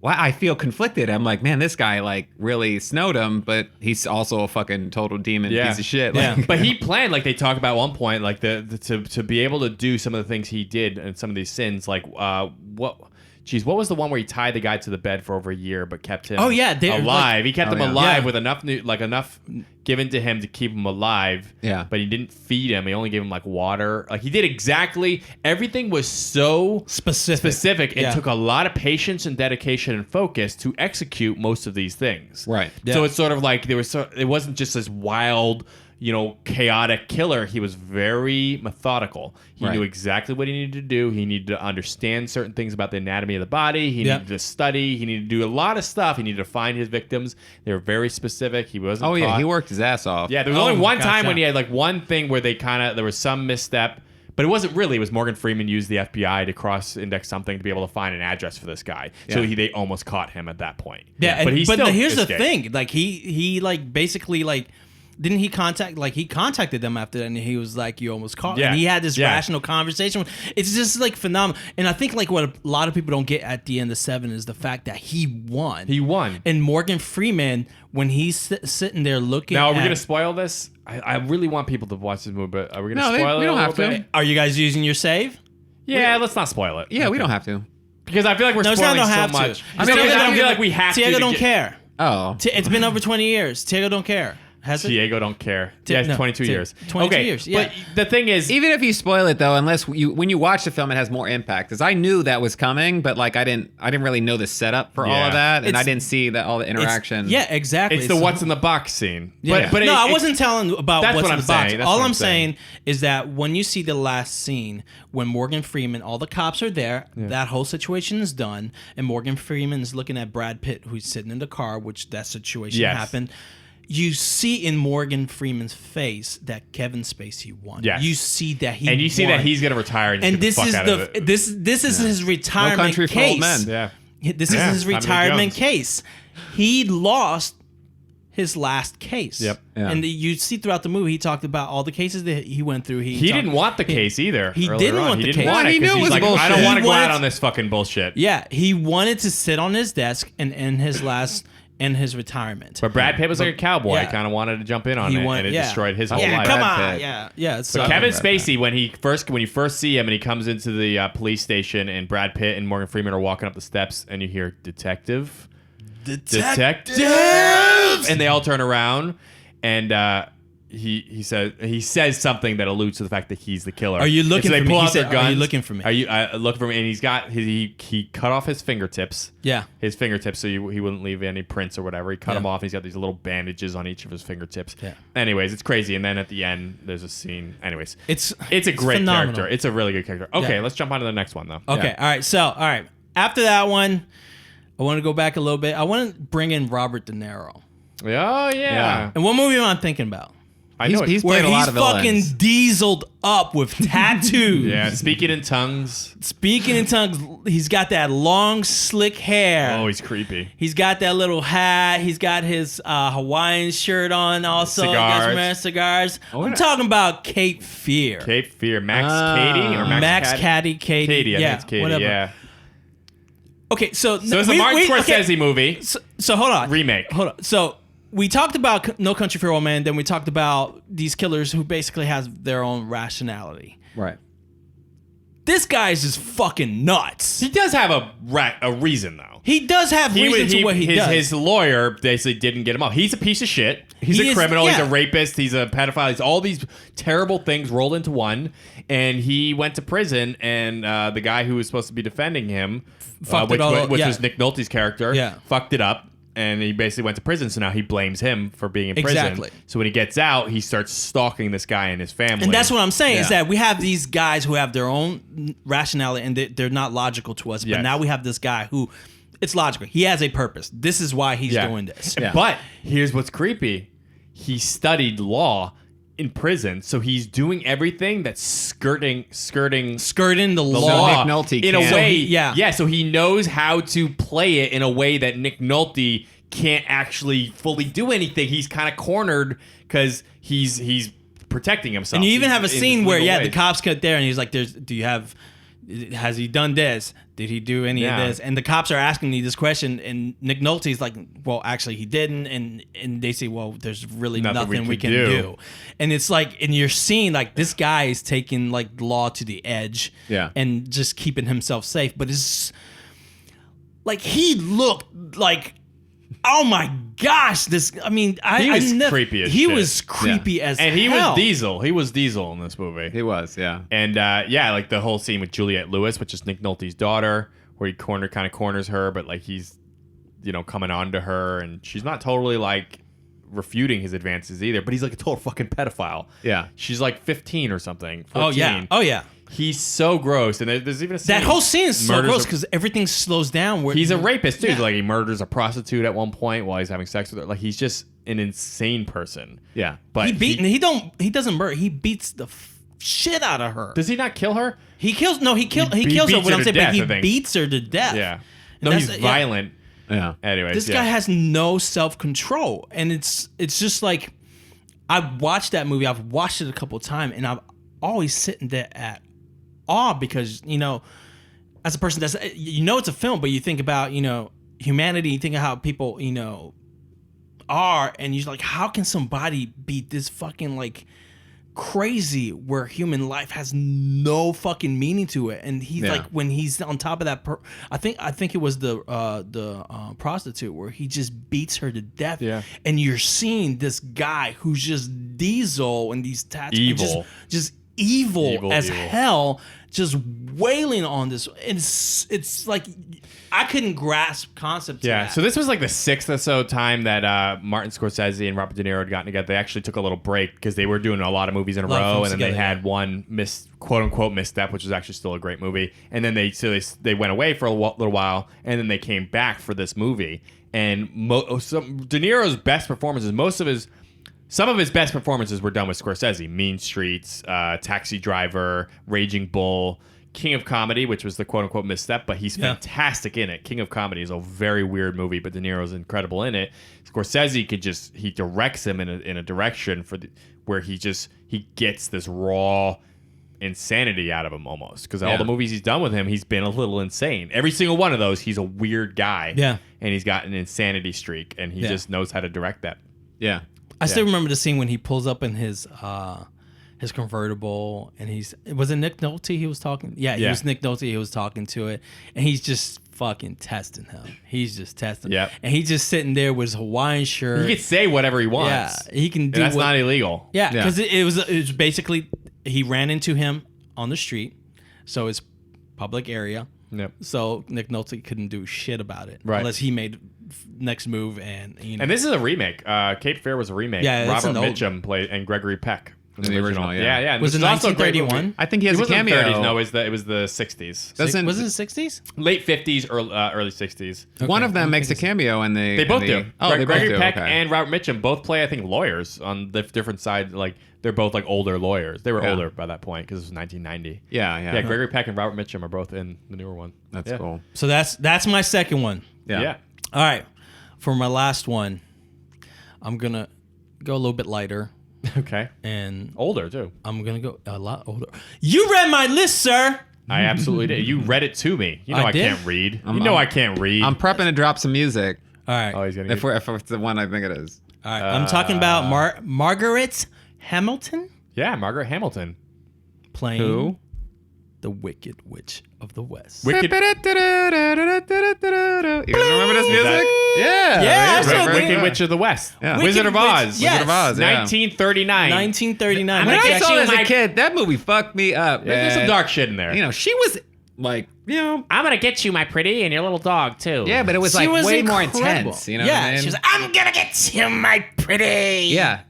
well, I feel conflicted. I'm like, man, this guy like really snowed him, but he's also a fucking total demon piece of shit. Yeah. Like, But he planned, like they talk about at one point, like to be able to do some of the things he did and some of these sins, like what was the one where he tied the guy to the bed for over a year but kept him Oh, yeah, alive? He kept him yeah. alive Yeah. with enough given to him to keep him alive. Yeah. But he didn't feed him. He only gave him like water. Like he did exactly everything was so Specific. and Yeah. took a lot of patience and dedication and focus to execute most of these things. Right. So Yeah. it's sort of like it wasn't just this wild, chaotic killer. He was very methodical. He Right. knew exactly what he needed to do. He needed to understand certain things about the anatomy of the body. He Yeah. needed to study. He needed to do a lot of stuff. He needed to find his victims. They were very specific. He wasn't oh yeah, caught. he worked his ass off. Yeah, there was Oh only my one gosh, time when yeah. he had like one thing where there was some misstep, but it wasn't really. It was Morgan Freeman used the FBI to cross-index something to be able to find an address for this guy. So Yeah. they almost caught him at that point. Yeah, but but he still here's escaped. the thing: like he like basically like didn't he contacted them after that, and he was like, you almost caught me. Yeah. And he had this Yeah. rational conversation. It's just like phenomenal. And I think like what a lot of people don't get at the end of 7 is the fact that he won. He won. And Morgan Freeman, when he's sitting there looking Now, are we at- going to spoil this? I really want people to watch this movie, but are we going to No, spoil we it don't a have little to. bit? Are you guys using your save? Yeah, let's not spoil it. Yeah, we don't have to. Because I feel like we're No, it's not, spoiling don't so have much. to. I mean, Tiago I don't feel give- like we have Tiago to. don't care. Oh. It's been over 20 years. Tiago don't care. Has it? Diego don't care. Ti- Yeah, it's no, 22 Ti- years. 22 okay, years, yeah. But the thing is, Even if you spoil it though, unless when you watch the film, it has more impact. Because I knew that was coming, but like I didn't really know the setup for all Yeah. of that, and It's- I didn't see all the It's- interaction. Yeah, exactly. it's the what's in the box scene. Yeah. But no, I it- wasn't telling about that's what's what in I'm the box. saying. That's All what I'm I'm saying. saying is that when you see the last scene, when Morgan Freeman, all the cops are there, that whole situation is done, and Morgan Freeman is looking at Brad Pitt, who's sitting in the car, which that situation Yes. happened. You see in Morgan Freeman's face that Kevin Spacey won. Yes. You see that he and you see won. that he's going to retire and, and just this get the is fuck out of it. this is his retirement No Country for case. Old Men. Yeah. This Yeah, is his Tommy Lee retirement Jones. case. He lost his last case. Yep. Yeah. And you see throughout the movie, he talked about all the cases that he went through. He didn't want the case either. he earlier didn't on. want he the didn't case. want No, it he 'cause knew it he's was like, I bullshit. don't want to He go out wanted- on this fucking bullshit. Yeah, he wanted to sit on his desk and end his last in his retirement. But Brad Pitt was like a cowboy. yeah. Kind of wanted to jump in on it, and it destroyed his whole yeah, life. come Brad on, Pitt. yeah. So But Kevin Brad Spacey, when you first see him and he comes into the police station, and Brad Pitt and Morgan Freeman are walking up the steps, and you hear detective, and they all turn around, and he says something that alludes to the fact that he's the killer. Are you looking and so they for me? pull He out their said, "Are you guns. looking for me?" Are you looking for me? And he's got he cut off his fingertips. Yeah. His fingertips, so he wouldn't leave any prints or whatever. He cut Yeah. them off. And he's got these little bandages on each of his fingertips. Yeah. Anyways, it's crazy. And then at the end, there's a scene. Anyways, It's a great phenomenal. character. It's a really good character. Okay, Yeah. let's jump on to the next one though. Okay, all right. So, all right. After that one, I want to go back a little bit. I want to bring in Robert De Niro. Oh yeah. Yeah. And what movie am I thinking about? I know. He's Where played a lot of fucking villains. dieseled up with tattoos. yeah. Speaking in tongues. Speaking in tongues, he's got that long, slick hair. Oh, he's creepy. He's got that little hat. He's got his Hawaiian shirt on also. Cigars. Cigars. Oh, I'm yeah. talking about Cape Fear. Cape Fear. Max Ah. Cady or Max Caddy? Caddy, Katie. Katie. I yeah, think it's Katie. whatever. Yeah. Okay, so So it's a Martin Scorsese movie. So hold on. Remake. Hold on. So we talked about No Country for Old Men, then we talked about these killers who basically have their own rationality. Right. This guy is just fucking nuts. He does have a reason though. He does have reason to what he does. His lawyer basically didn't get him off. He's a piece of shit. He's He a is- criminal. He's yeah. a rapist. He's a pedophile. He's all these terrible things rolled into one. And he went to prison. And the guy who was supposed to be defending him, Fucked it all up, which yeah. was Nick Nolte's character, Yeah. fucked it up. And he basically went to prison. So now he blames him for being in prison. Exactly. So when he gets out, he starts stalking this guy and his family. And that's what I'm saying is Yeah. that we have these guys who have their own rationality and they're not logical to us. But Yes. now we have this guy who it's logical. He has a purpose. This is why he's doing this. Yeah. But here's what's creepy. He studied law in prison, so he's doing everything that's skirting Skirting the the law. law Nick Nolte in a can't. way. So yeah. So he knows how to play it in a way that Nick Nolte can't actually fully do anything. He's kind of cornered because he's protecting himself. And you even have a in scene his where, legal the ways. cops get there and he's like, has he done this? Did he do any Yeah. of this? And the cops are asking me this question, and Nick Nolte's like, well, actually, he didn't. And they say, well, there's really nothing we could can do. do. And it's like, and you're seeing like this guy is taking like law to the edge, Yeah. and just keeping himself safe. But it's like he looked like, oh my gosh, this. I mean, He was creepy as he shit. was creepy as And he hell. was Diesel. He was Diesel in this movie. He was, yeah. And like the whole scene with Juliette Lewis, which is Nick Nolte's daughter, where he kind of corners her, but like he's, coming on to her, and she's not totally like refuting his advances either. But he's like a total fucking pedophile. Yeah. She's like 15 or something. 14. Oh yeah, oh yeah. He's so gross, and there's even a scene That whole scene is so murders gross a- because everything slows down. Where He's a rapist too. Yeah. Like he murders a prostitute at one point while he's having sex with her. Like he's just an insane person. Yeah. But he doesn't murder. He beats the shit out of her. does he not kill her? He kills he kills her. beats What her I'm to saying, death, but he I think. beats her to death. Yeah. And No, he's that's- yeah. violent. Yeah. Anyways, This yeah. guy has no self control, and it's just like I watched that movie. I've watched it a couple of times, and I'm always sitting there at awe because, you know, as a person that's, you know, it's a film, but you think about, you know, humanity, you think of how people, you know, are, and you're like, how can somebody be this fucking like crazy where human life has no fucking meaning to it? And he's like, when he's on top of that, I think it was the prostitute where he just beats her to death. Yeah. And you're seeing this guy who's just Diesel and these tattoos, Evil. just evil as evil. hell, just wailing on this. It's like I couldn't grasp concepts. Yeah, of that. so this was like the sixth or so time that Martin Scorsese and Robert De Niro had gotten together. They actually took a little break because they were doing a lot of movies in a lot of row, films and then they together, had one quote unquote misstep, which was actually still a great movie. And then they went away for a little while, and then they came back for this movie. And De Niro's best performances, some of his best performances were done with Scorsese. Mean Streets, Taxi Driver, Raging Bull, King of Comedy, which was the quote-unquote misstep, but he's fantastic in it. King of Comedy is a very weird movie, but De Niro's incredible in it. Scorsese he directs him in a direction where he gets this raw insanity out of him almost. Because all the movies he's done with him, he's been a little insane. Every single one of those, he's a weird guy. Yeah. And he's got an insanity streak, and he just knows how to direct that. Yeah. I still remember the scene when he pulls up in his convertible, and was it Nick Nolte he was talking? Yeah, it was Nick Nolte. He was talking to it, and he's just fucking testing him. He's just testing. Yep. And he's just sitting there with his Hawaiian shirt. He can say whatever he wants. Yeah, he can And do. that's not illegal. Yeah, because it was basically he ran into him on the street, so it's public area. Yep. So Nick Nolte couldn't do shit about it, Right. unless he made next move, and you know. And this is a remake. Cape Fear was a remake. Yeah, it's Robert an old- Mitchum played and Gregory Peck. In the original, yeah. Yeah. And Was this it is also a great 1931? movie. I think he has It a wasn't cameo. 30s. No, it was the 60s. Doesn't was it the 60s? Late 50s, early 60s. one of them makes a cameo in the? They both do. Oh, they both Gregory do. Peck Okay. and Robert Mitchum both play, I think, lawyers on the different side. Like they're both like older lawyers. They were older by that point because it was 1990. Yeah. Yeah, Gregory Peck and Robert Mitchum are both in the newer one. That's Yeah. cool. So that's my second one. Yeah. All right, for my last one, I'm gonna go a little bit lighter, Okay. and Older too. I'm gonna go a lot older. You read my list, sir. I absolutely did. You read it to me. You know I I did? can't read. I can't read. I'm prepping to drop some music. All right, Oh, he's gonna. If it's the one I think it is. all right. I'm talking about Margaret Hamilton Yeah, Margaret Hamilton. playing Who? the Wicked Witch of the West. Wicked. You guys remember this music? Yeah. Yeah, I Right, still right, do. Wicked right. Witch of the West. Yeah. Wizard of Wicked Oz. Witch, yes. Wizard of Oz, yeah. 1939. 1939. When I Exactly. saw it as a My- kid, that movie fucked me up. There's some man. dark shit in there. You know, she was like, you know, I'm gonna get you, my pretty, and your little dog too. yeah, but it was She like was way more incredible. intense. You know, Yeah, what I mean? she was like, I'm gonna get you, my pretty. yeah.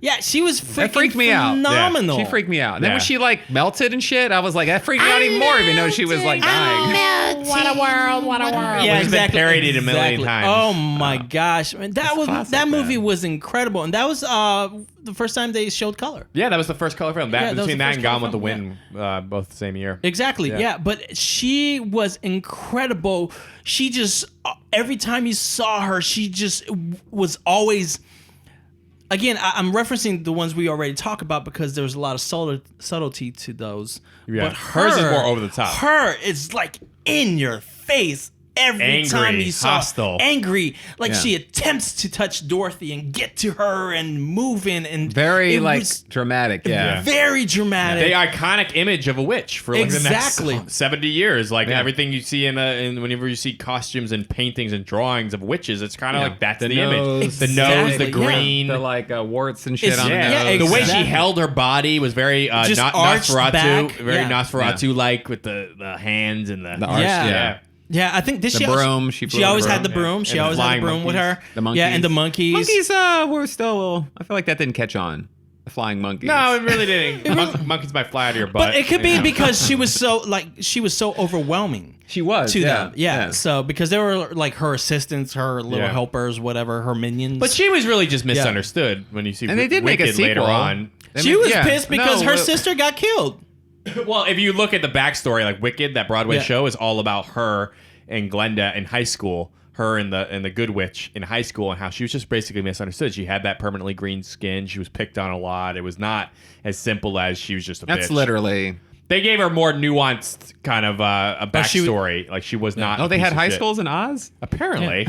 Yeah, she was freaking That freaked me out. phenomenal. She freaked me out. And then Yeah. when she like melted and shit, I was like, that freaked me out even more, even though she was like dying. What a world, what a world. Yeah, It's been exactly. parodied a million exactly. times. Oh my gosh, man, classic, that movie man. was incredible, and that was the first time they showed color. Yeah, that was the first color film. Yeah, that was Between the that first and Gone color with the film, Wind, both the same year. Exactly. Yeah. Yeah. But she was incredible. She just every time you saw her, she just was always. Again, I'm referencing the ones we already talked about because there was a lot of subtlety to those. Yeah. But Hers is more over the top. Her is like in your face every Angry, time you saw hostile. angry. Like Yeah. she attempts to touch Dorothy and get to her and move in and Very it like was dramatic. Yeah. very dramatic. The iconic image of a witch for like Exactly. the next 70 years. Like Yeah. everything you see in whenever you see costumes and paintings and drawings of witches, it's kind of Yeah. like that's The the, nose. image. The nose, the Exactly, yeah. green. The like warts and shit It's- on the Yeah, nose. the way she Exactly. held her body was very Just not arched Nosferatu, back. very Yeah. Nosferatu-like with the hands and the arch, Yeah. yeah. Yeah, I think this The she broom, she flew She the always had the broom, broom. yeah. She And the always had the flying broom with monkeys. her. The monkeys. Yeah, and the monkeys. Monkeys were still. I feel like that didn't catch on. The flying monkeys. No, it really didn't. Monkeys might fly out of your butt. But it could be because she was so overwhelming she was to yeah, them. Yeah. So because they were like her assistants, her little Yeah. helpers, whatever, her minions. But she was really just misunderstood when you see And they did make a Wicked later sequel. on. she was Yeah. pissed because No, her well- sister got killed. Well, if you look at the backstory, like Wicked, that Broadway Yeah. show is all about her and Glenda in high school her in the Good Witch in high school and how she was just basically misunderstood. She had that permanently green skin. She was picked on a lot. It was not as simple as she was just a That's bitch. literally. They gave her more nuanced kind of a But she- backstory. Like she was not. Oh, a they piece had of high shit. schools in Oz? Apparently.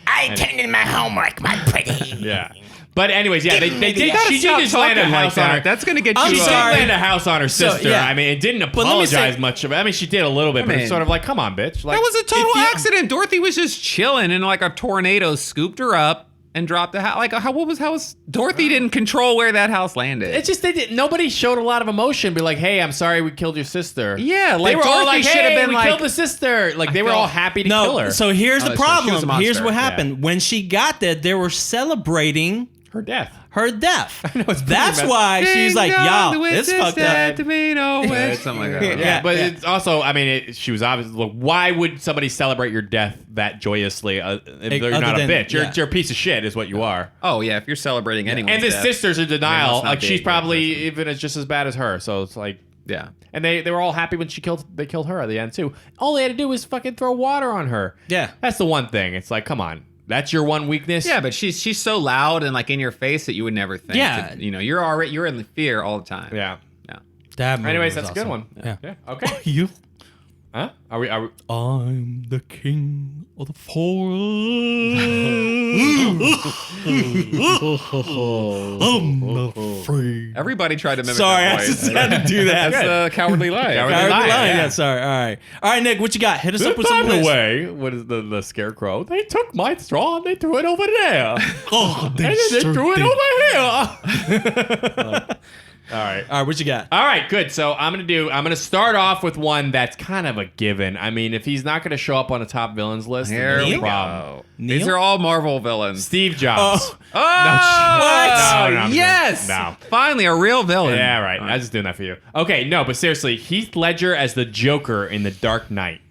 I attended my homework, my pretty. Yeah. But anyways, yeah, they did. You gotta She stop did just land a talking like house on that. her. That's gonna get I'm you. She did sorry. land a house on her So, sister. yeah. I mean, it didn't let me apologize say- much of it. I mean, she did a little bit, but it's mean- sort of like, come on, bitch. Like, That was a total If you- accident. Dorothy was just chilling, and like a tornado scooped her up and dropped the house. Like, how was Dorothy didn't control where that house landed. it's just nobody showed a lot of emotion. Be like, hey, I'm sorry we killed your sister. Yeah, they like, were all Dorothy like, should have hey, been we like- killed the sister. Like they were all happy to kill her. So here's the that's true. She was a problem. monster. Here's what Yeah. happened. When she got there, they were celebrating her death. her death. it's pretty That's messed- why she's like, Ding dong, y'all, the witch this is fucked dead, up. Tomato witch, something like that. Yeah, but yeah. it's also, I mean, she was obviously. Look, why would somebody celebrate your death that joyously? If you're Other not a than- bitch, yeah. you're a piece of shit, is what you are. Oh yeah, if you're celebrating anyone. And the death, sister's in They denial. must not Like be she's a good probably person. even as just as bad as her. So it's like, yeah. and they were all happy when they killed her at the end too. All they had to do was fucking throw water on her. Yeah. That's the one thing. It's like, come on, that's your one weakness. Yeah, but she's so loud and like in your face that you would never think. Yeah. You're in the fear all the time. Yeah. Yeah. That movie Anyways, was that's a good awesome. one. Yeah. Okay. You. Huh? Are we? I'm the king of the forest. I'm not afraid. Everybody tried to mimic Sorry, that I voice. just had to do that. That's the cowardly lion. Cowardly Cowardly Lion, Lion. yeah. Yeah, sorry. All right, Nick, what you got? Hit us up with some By the lists. way, what is the scarecrow? They took my straw and they threw it over there. Oh, And then they threw it over here. All right. All right, what you got? All right, good. So I'm gonna start off with one that's kind of a given. I mean, if he's not gonna show up on the top villains list, then Here there's we a problem. go. These are all Marvel villains. Steve Jobs. Oh, No, I'm yes! kidding. No. Finally, a real villain. Yeah, right. I was just doing that for you. Okay, no, but seriously, Heath Ledger as the Joker in The Dark Knight.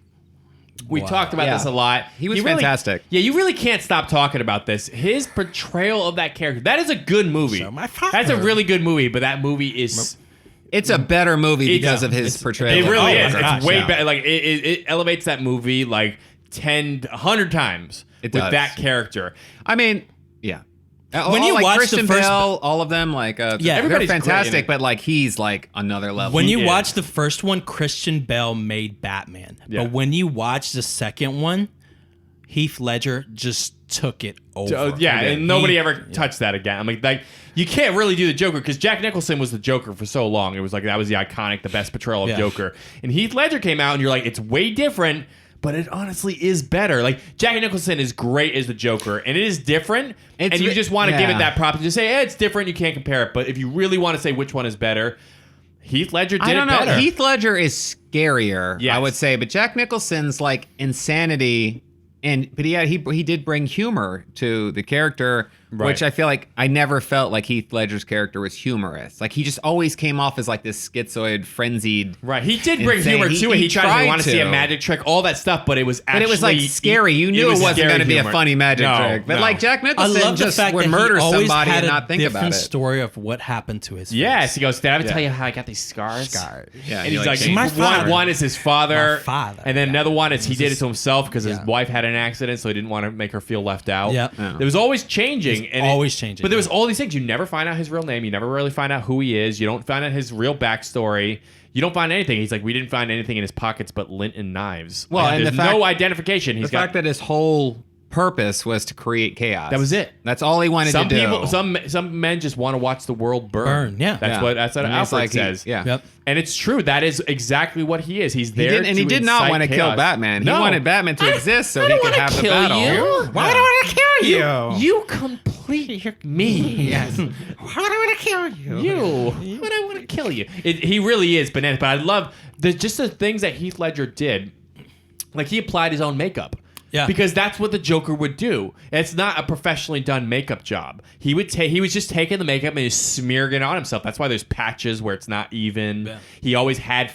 We talked about Yeah. this a lot. He was You really- fantastic. Yeah, you really can't stop talking about this. His portrayal of that character. That is a good movie. So my father- That's a really good movie, but that movie is... It's a better movie because of his portrayal. It of really the is. Joker. It's way Yeah. better. Like it elevates that movie like 100 times It with does. that character. I mean, yeah. When you like watch the Christian first- Bale, all of them, like, Yeah, they're everybody's great in fantastic, it. but like he's like another level. When you is. watch the first one, Christian Bale made Batman. Yeah. But when you watch the second one, Heath Ledger just took it over. Yeah, He did. and nobody ever touched that again. I mean, like you can't really do the Joker because Jack Nicholson was the Joker for so long. It was like that was the iconic, the best portrayal of Yeah. Joker. And Heath Ledger came out, and you're like, it's way different, but it honestly is better. Like Jack Nicholson is great as the Joker, and it is different. It's and you re- just want to give it yeah. that prop and just say, it's different. You can't compare it. But if you really want to say which one is better, Heath Ledger did I don't it know. better. Heath Ledger is scarier, Yes. I would say, but Jack Nicholson's like insanity, but he did bring humor to the character, Right. which I feel like I never felt like Heath Ledger's character was humorous. Like he just always came off as like this schizoid, frenzied. Right, he did bring Insane. humor He- to it. he He tried to tried want to see a to. magic trick, all that stuff, but it was actually. But it was like scary. You knew it was wasn't scary going to be humor. a funny magic No, trick. But no. like Jack I Nicholson love the just fact would that murder he always somebody had and a not think different about it. story of what happened to his face. Yes, he goes, did I ever tell you how I got these scars? Yeah, And he's like, My father. one is his father, My father. and then another one is he did it to himself because his Yeah. wife had an accident, so he didn't want to make her feel left out. Yeah. Yeah. There was always changing. It's always changing, But there was yeah. all these things. You never find out his real name. You never really find out who he is. You don't find out his real backstory. You don't find anything. He's like, we didn't find anything in his pockets but lint and knives. Well, Like, and there's the fact- no identification. He's The fact that his whole purpose was to create chaos. That was it. That's all he wanted some to do. people, some men just want to watch the world burn. Burn, yeah. That's Yeah. what And Alfred it's like he- says. yeah. Yep. And it's true. That is exactly what he is. He's there. He did not incite want to kill chaos. Batman. He No. wanted Batman to exist so I he don't could wanna have the kill battle. you. Why do I want to kill you? You complete me. Yes. Why do I want to kill you? You. But I want to kill you. He really is bananas. But I love just the things that Heath Ledger did. Like he applied his own makeup. Yeah. Because that's what the Joker would do. It's not a professionally done makeup job. He was just taking the makeup and he's smearing it on himself. That's why there's patches where it's not even. Yeah. He always had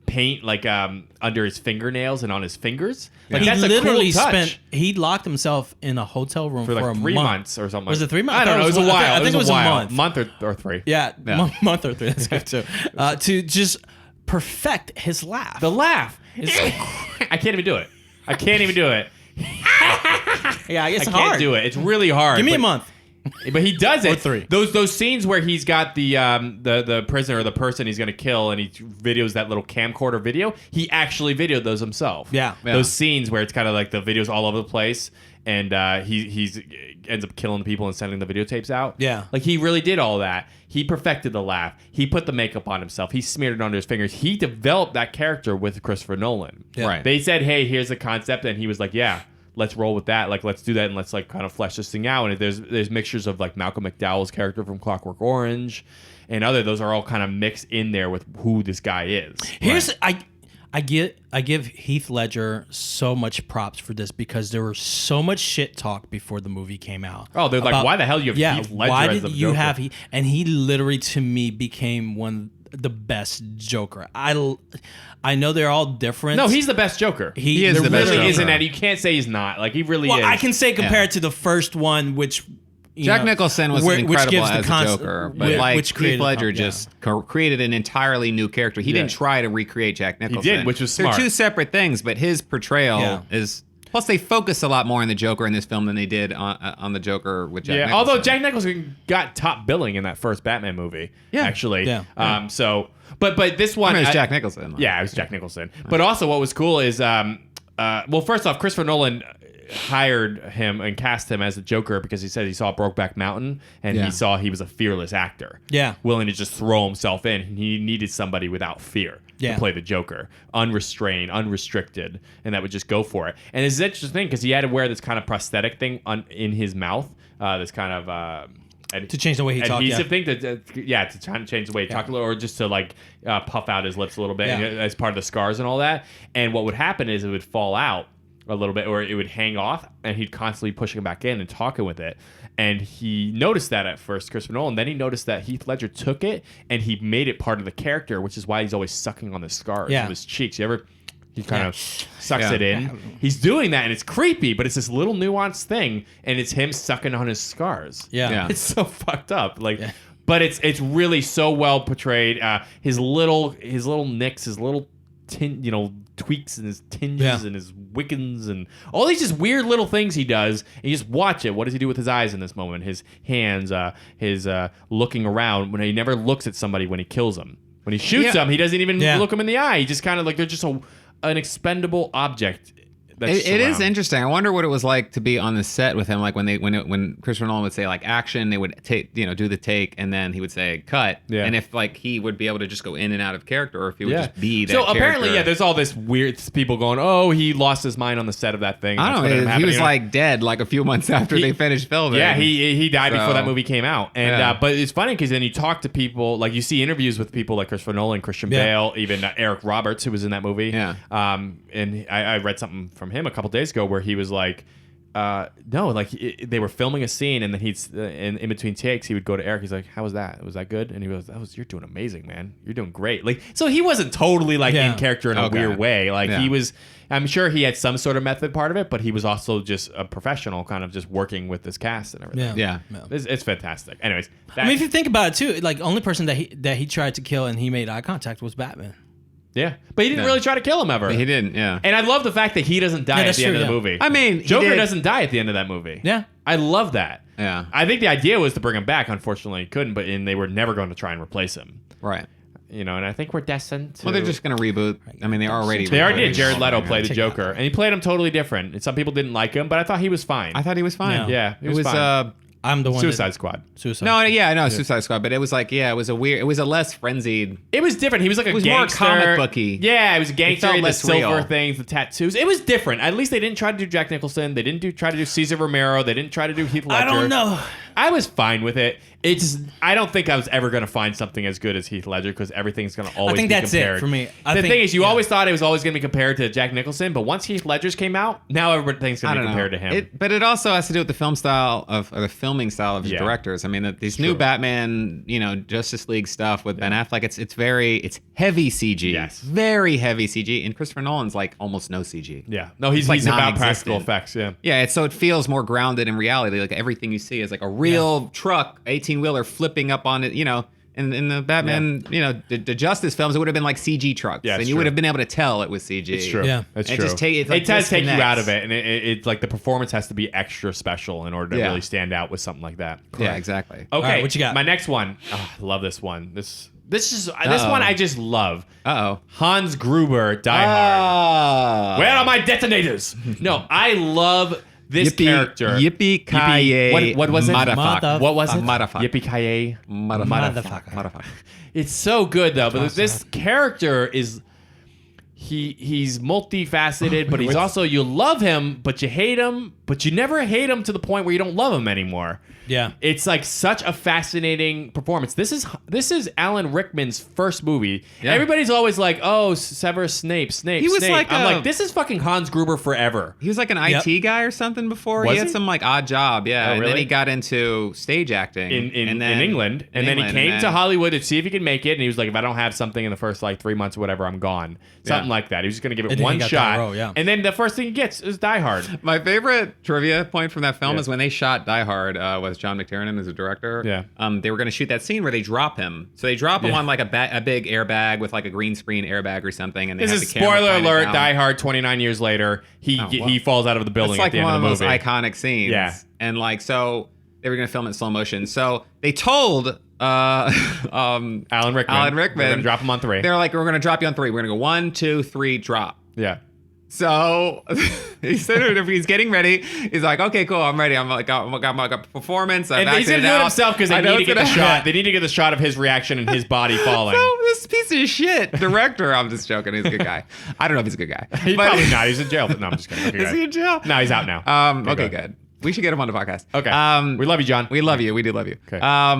paint like under his fingernails and on his fingers. Like He that's a literally cool touch. he locked himself in a hotel room For like a 3 month. months or something. Was it 3 months? I don't know. It was a I while. think it was a while. month. Or 3. Yeah, Yeah. month or 3. That's good too. To just perfect his laugh. The laugh. I can't even do it. I can't even do it. Yeah, it's I hard. can't do it. It's really hard. Give me a but- month. But he does it. Or 3. Those scenes where he's got the prisoner or the person he's gonna kill, and he videos that little camcorder video. He actually videoed those himself. Yeah. Those scenes where it's kind of like the videos all over the place, and he's ends up killing the people and sending the videotapes out. Yeah. Like he really did all that. He perfected the laugh. He put the makeup on himself. He smeared it under his fingers. He developed that character with Christopher Nolan. Right. They said, "Hey, here's the concept," and he was like, "Yeah." Let's roll with that. Like, let's do that, and let's like kind of flesh this thing out. And there's mixtures of like Malcolm McDowell's character from Clockwork Orange, and those are all kind of mixed in there with who this guy is. Here's I give Heath Ledger so much props for this because there was so much shit talk before the movie came out. Oh, they're like, why the hell do you have Heath Ledger why as did the you Joker? have and he literally to me became the best Joker. I know they're all different. No, he's the best Joker. He is there the best really Joker. isn't, and you can't say he's not. Like he really Well, is. I can say compared to the first one, which Jack Nicholson was incredible as a Joker, but which Heath created Ledger just created an entirely new character. He didn't try to recreate Jack Nicholson. did, which was They're smart. two separate things, but his portrayal is. Plus, they focus a lot more on the Joker in this film than they did on the Joker with Jack Nicholson. Although Jack Nicholson got top billing in that first Batman movie. Yeah. Actually. Yeah. So, but this one, it was Jack Nicholson. Yeah, it was Jack Nicholson. But also, what was cool is, well, first off, Christopher Nolan hired him and cast him as the Joker because he said he saw Brokeback Mountain and he saw he was a fearless actor. Yeah. Willing to just throw himself in. He needed somebody without fear to play the Joker. Unrestrained, unrestricted, and that would just go for it. And it's an interesting thing because he had to wear this kind of prosthetic thing in his mouth, this kind of... to change the way he talked. adhesive thing to try to change the way he talked a little, or just to like puff out his lips a little bit as part of the scars and all that. And what would happen is it would fall out a little bit, or it would hang off, and he'd constantly pushing it back in and talking with it. And he noticed that at first, Christopher Nolan. Then he noticed that Heath Ledger took it and he made it part of the character, which is why he's always sucking on the scars of his cheeks. He kind of sucks it in. He's doing that, and it's creepy, but it's this little nuanced thing, and it's him sucking on his scars. Yeah. It's so fucked up. Like, but it's really so well portrayed. His little nicks, his little tweaks and his tinges and his wiccans and all these just weird little things he does. And you just watch it. What does he do with his eyes in this moment? His hands, his looking around when he never looks at somebody when he kills them. When he shoots them, he doesn't even look them in the eye. He just kind of like they're just an expendable object. It is interesting. I wonder what it was like to be on the set with him. Like when Christopher Nolan would say like action, they would take do the take, and then he would say cut. Yeah. And if like he would be able to just go in and out of character, or if he would just be that. So apparently, character. there's all this weird people going, "Oh, he lost his mind on the set of that thing." I don't know. He was like dead like a few months after they finished filming. Yeah, he died before So- that movie came out. And but it's funny because then you talk to people, like you see interviews with people like Christopher Nolan, Christian Bale, even Eric Roberts, who was in that movie. Yeah. And I read something from him a couple days ago where he was like, no, like they were filming a scene, and then in between takes he would go to Eric. He's like, "How was that? Was that good?" And he goes, "You're doing amazing, man. You're doing great." Like, so he wasn't totally like in character in a weird way. Like he was. I'm sure he had some sort of method part of it, but he was also just a professional, kind of just working with this cast and everything. Yeah. It's fantastic. Anyways, I mean, if you think about it too, like only person that he tried to kill and he made eye contact was Batman. yeah, but he didn't really try to kill him ever. He didn't. Yeah. And I love the fact that he doesn't die at that's the end true, of the yeah. movie. I mean, he Joker did- doesn't die at the end of that movie. Yeah. I love that. Yeah. I think the idea was to bring him back. Unfortunately, he couldn't. And they were never going to try and replace him. Right. And I think we're destined to. Well, they're just gonna reboot. I mean, they already. They already did. rebooted. Jared Leto played the Check it out. Joker, and he played him totally different. And some people didn't like him, but I thought he was fine. I thought he was fine. Yeah, it was. fine. I'm the one. Suicide Squad. Suicide. No, Suicide Squad, but it was like, it was it was a less frenzied. It was different. He was like a was more gangster. comic booky. Yeah, he was a gangster. felt He had the less silver real. things, the tattoos. It was different. At least they didn't try to do Jack Nicholson. They didn't try to do Cesar Romero. They didn't try to do Heath Ledger. I don't know. I was fine with it. I don't think I was ever going to find something as good as Heath Ledger because everything's going to always think be that's it compared. for me. The thing is, you always thought it was always going to be compared to Jack Nicholson, but once Heath Ledger's came out, now everything's going I to be don't compared know. to him. But it also has to do with the film style or the filming style of his Yeah. directors. I mean, these new Batman, Justice League stuff with Ben Affleck, it's heavy CG. Yes. Very heavy CG. And Christopher Nolan's like almost no CG. Yeah. No, he's like about non-existent. practical effects. Yeah. Yeah, so it feels more grounded in reality. Like everything you see is like a real truck, 18-wheeler flipping up on it, in the Batman, the Justice films, it would have been like CG trucks, Yeah, and it's you would true. have been able to tell it was CG. It's true. Yeah. That's It true. just it, like, it does take you disconnects. out of it, and it's like the performance has to be extra special in order to Yeah. really stand out with something like that. Yeah, exactly. Okay, right, what you got? My next one. Oh, I love this one. This one I just love. Uh-oh. Hans Gruber, Die Hard. Where are my detonators? No, I love this character. Yippee-ki-yay. What was it? Motherfucker. What was it? Motherfucker. Yippee-ki-yay. Motherfucker. It's so good though, but this character is he's multifaceted, but he's also, you love him, but you hate him, but you never hate him to the point where you don't love him anymore. Yeah. It's like such a fascinating performance. This is Alan Rickman's first movie. Yeah. Everybody's always like, "Oh, Severus Snape." He was Snape. like I'm a- like, this is fucking Hans Gruber forever. He was like an IT guy or something before. Was he had he? some like odd job, yeah. Oh, And then really? he got into stage acting In and then, England, and then he came to then- Hollywood to see if he could make it, and he was like, if I don't have something in the first like 3 months or whatever, I'm gone. Something Yeah. like that. He was just gonna give it And then he one got shot, that role, yeah. and then the first thing he gets is Die Hard. My favorite trivia point from that film Yeah. is when they shot Die Hard, was John McTiernan as a director. Yeah. They were going to shoot that scene where they drop him. So they drop him Yeah. on like a big airbag with like a green screen airbag or something. And they This have is the camera spoiler point it alert. down. Die Hard. 29 years later, he wow. he falls out of the building It's at like the end one of of the those movie. iconic scenes. Yeah. And like, so they were going to film it in slow motion. So they told Alan Rickman. Alan We're Rickman. gonna drop him on 3. They're like, we're going to drop you on 3. We're going to go 1, 2, 3, drop. Yeah. So he said if he's getting ready, he's like, okay, cool, I'm ready. I'm like, got my performance. I've And he's acted gonna do it out. himself because they I know need to it's get the gonna shot. happen. They need to get the shot of his reaction and his body falling. So this piece of shit director, I'm just joking. He's a good guy. I don't know if he's a good guy. He's But- probably not. He's in jail. No, I'm just kidding. Okay, Is he in jail? No, he's out now. Okay, good. We should get him on the podcast. Okay. We love you, John. We love you. We do love you. Okay.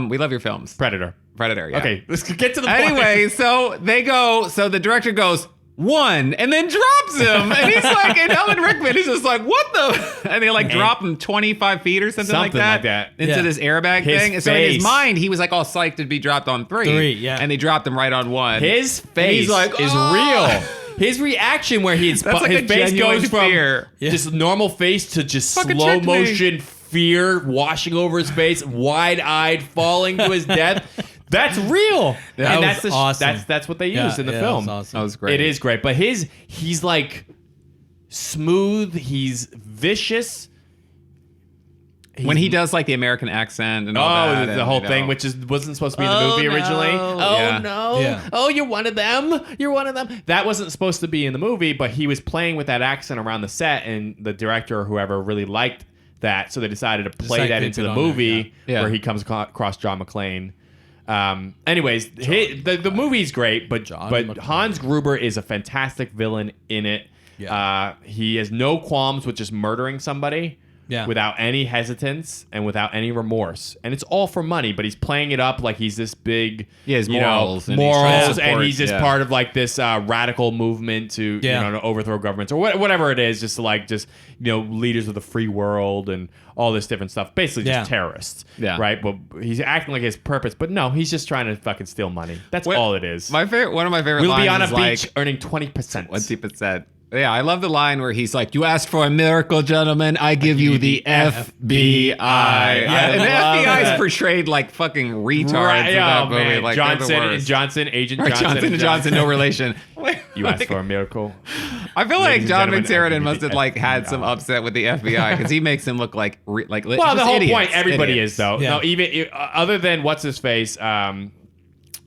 We love your films. Predator. Predator. Yeah. Okay, let's get to the point. Anyway, so they go. So the director goes 1 and then drops him, and he's like, and Alan Rickman is just like, what the? And they like drop him 25 feet or something like that into Yeah. this airbag His thing. And so in face. his mind, he was like all psyched to be dropped on 3. 3, yeah. And they dropped him right on 1. His And face he's like, is "Oh!" real. His reaction where That's like his a face genuine goes from fear. just normal face to just Fucking slow check me. motion fear washing over his face, wide-eyed, falling to his death. That's real. That and was that's awesome. That's what they Yeah, used in the yeah, film. that was awesome. That was great. It is great, but he's like smooth. He's vicious. When he does like the American accent and all Oh, that. the and, whole you thing, know. which wasn't supposed to be in the movie originally. Oh Yeah. no! Yeah. Oh, you're one of them. You're one of them. That wasn't supposed to be in the movie, but he was playing with that accent around the set, and the director or whoever really liked that, so they decided to play like that keep into it the on there, movie yeah. where he comes across John McClane. Anyways, the movie's great, but McClane. Hans Gruber is a fantastic villain in it. Yeah. He has no qualms with just murdering somebody. Yeah. Without any hesitance and without any remorse. And it's all for money, but he's playing it up like he's this big, He has you know, morals, and he's trying to morals, and support- he's just yeah. part of like this radical movement to to overthrow governments or whatever it is, just like leaders of the free world and all this different stuff. Basically, just terrorists, Yeah. right? But he's acting like his purpose, but no, he's just trying to fucking steal money. That's all it is. One of my favorite We'll lines be on a is beach like, earning 20%. 20%. Yeah, I love the line where he's like, "You asked for a miracle, gentlemen. I give you the FBI." Yeah, and the I love FBI is that. portrayed like fucking retards Right, in that oh, movie. man. Like, they're the Johnson and worst. Johnson, Agent Or Johnson, Johnson and Johnson, no relation. You asked for a miracle. I feel like Ladies and John gentlemen, I McTiernan give must you have the like had FBI. some upset with the FBI because he makes him look like Well, just the whole idiots, point, everybody idiots. is though. Yeah. No, even other than what's his face,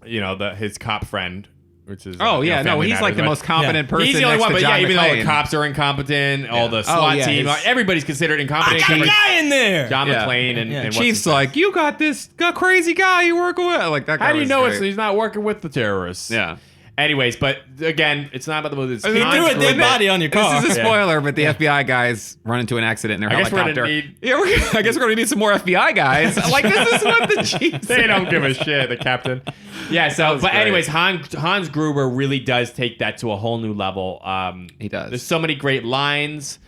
his cop friend, which is Oh yeah, no, Family he's like Matters, the right? most competent person. He's the only next one, to but John yeah, even though all McClane. the cops are incompetent, all the SWAT yeah, team, his- everybody's considered incompetent. I got a except for guy in there. John Yeah. McClane and Yeah. what's Chief's his like, "You got this crazy guy you work with." Like that guy. how do you was know great. he's not working with the terrorists? Yeah. Anyways, but again, it's not about the movie. It's He Hans threw a dead Gruber. body on your car. This is a Yeah. spoiler, but the FBI guys run into an accident in their I guess we're gonna helicopter. need- I guess we're gonna need some more FBI guys. Like this is what the chief. They don't give a shit, the captain. Yeah, so, was but great. anyways, Hans Gruber really does take that to a whole new level. He does. There's so many great lines.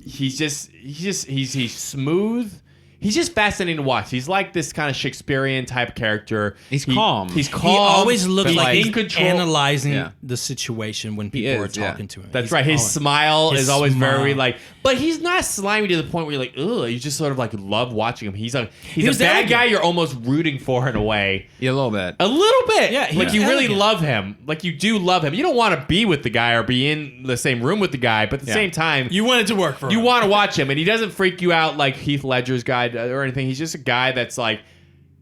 He's smooth. He's just fascinating to watch. He's like this kind of Shakespearean type character. He's calm. He's calm. He always looks but like in he's control. analyzing Yeah. the situation when people is, are yeah. talking to him. That's He's right. His always- smile his is always very smile. but he's not slimy to the point where you're like, ugh. You just sort of like love watching him. He's a was bad elegant. guy you're almost rooting for in a way. Yeah, a little bit. A little bit. Yeah, he like was you really elegant. love him. Like you do love him. You don't want to be with the guy or be in the same room with the guy, but at the Yeah. same time, You want it to work for you him. want to watch him, and he doesn't freak you out like Heath Ledger's guy or anything. He's just a guy that's like,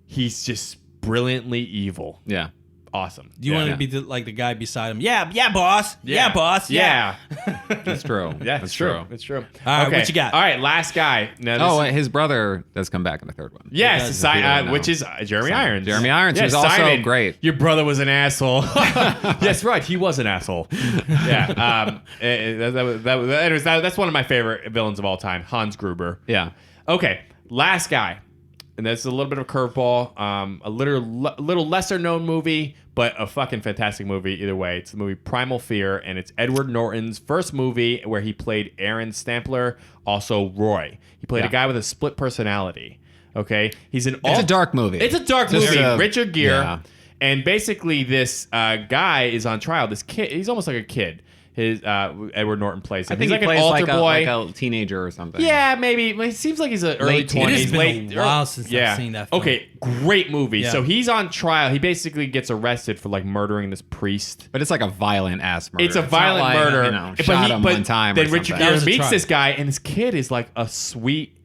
he's just brilliantly evil. Yeah. Awesome. You yeah. want to be like the guy beside him. Yeah, boss. Yeah, boss. Yeah. That's true. Yeah, That's it's true. It's true. All right, what you got? All right, last guy. Now, this is- His brother does come back in the third one. yes, does. Si- If you don't know. which is Jeremy Irons. Jeremy Irons, who's also Simon, great. Your brother was an asshole. Yes, right. He was an asshole. Yeah. That's one of my favorite villains of all time, Hans Gruber. Yeah. Okay, last guy, and that's a little bit of a curveball. A little lesser known movie, but a fucking fantastic movie either way. It's the movie Primal Fear, and it's Edward Norton's first movie where he played Aaron Stampler, also Roy. He played Yeah. a guy with a split personality. Okay, he's an. It's a dark movie. It's a dark Just movie. a- Richard Gere, yeah. and basically this guy is on trial. This kid, he's almost like a kid. His Edward Norton plays him. I think he's like he plays an altar boy. like a teenager or something. Yeah, maybe. It seems like he's an early Late teen. 20s. It has been late, a while since I've seen that film. Okay, great movie. Yeah. So he's on trial. He basically gets arrested for like murdering this priest. But it's like a violent ass murder. It's a not violent like, murder. You know, But shot he- him but one time. Then or Richard something. Gere was a meets trial. this guy, and this kid is like a sweet,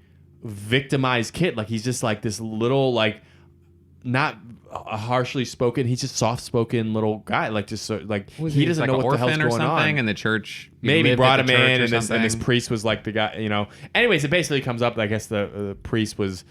victimized kid. Like he's just like this little like not harshly spoken. He's just soft spoken little guy. Like just so, like Was he doesn't like know an what the hell's orphan or going something on. in the church. He Maybe lived brought at him the church in, or and this something. priest was like the guy, you know. Anyways, it basically comes up. I guess the priest was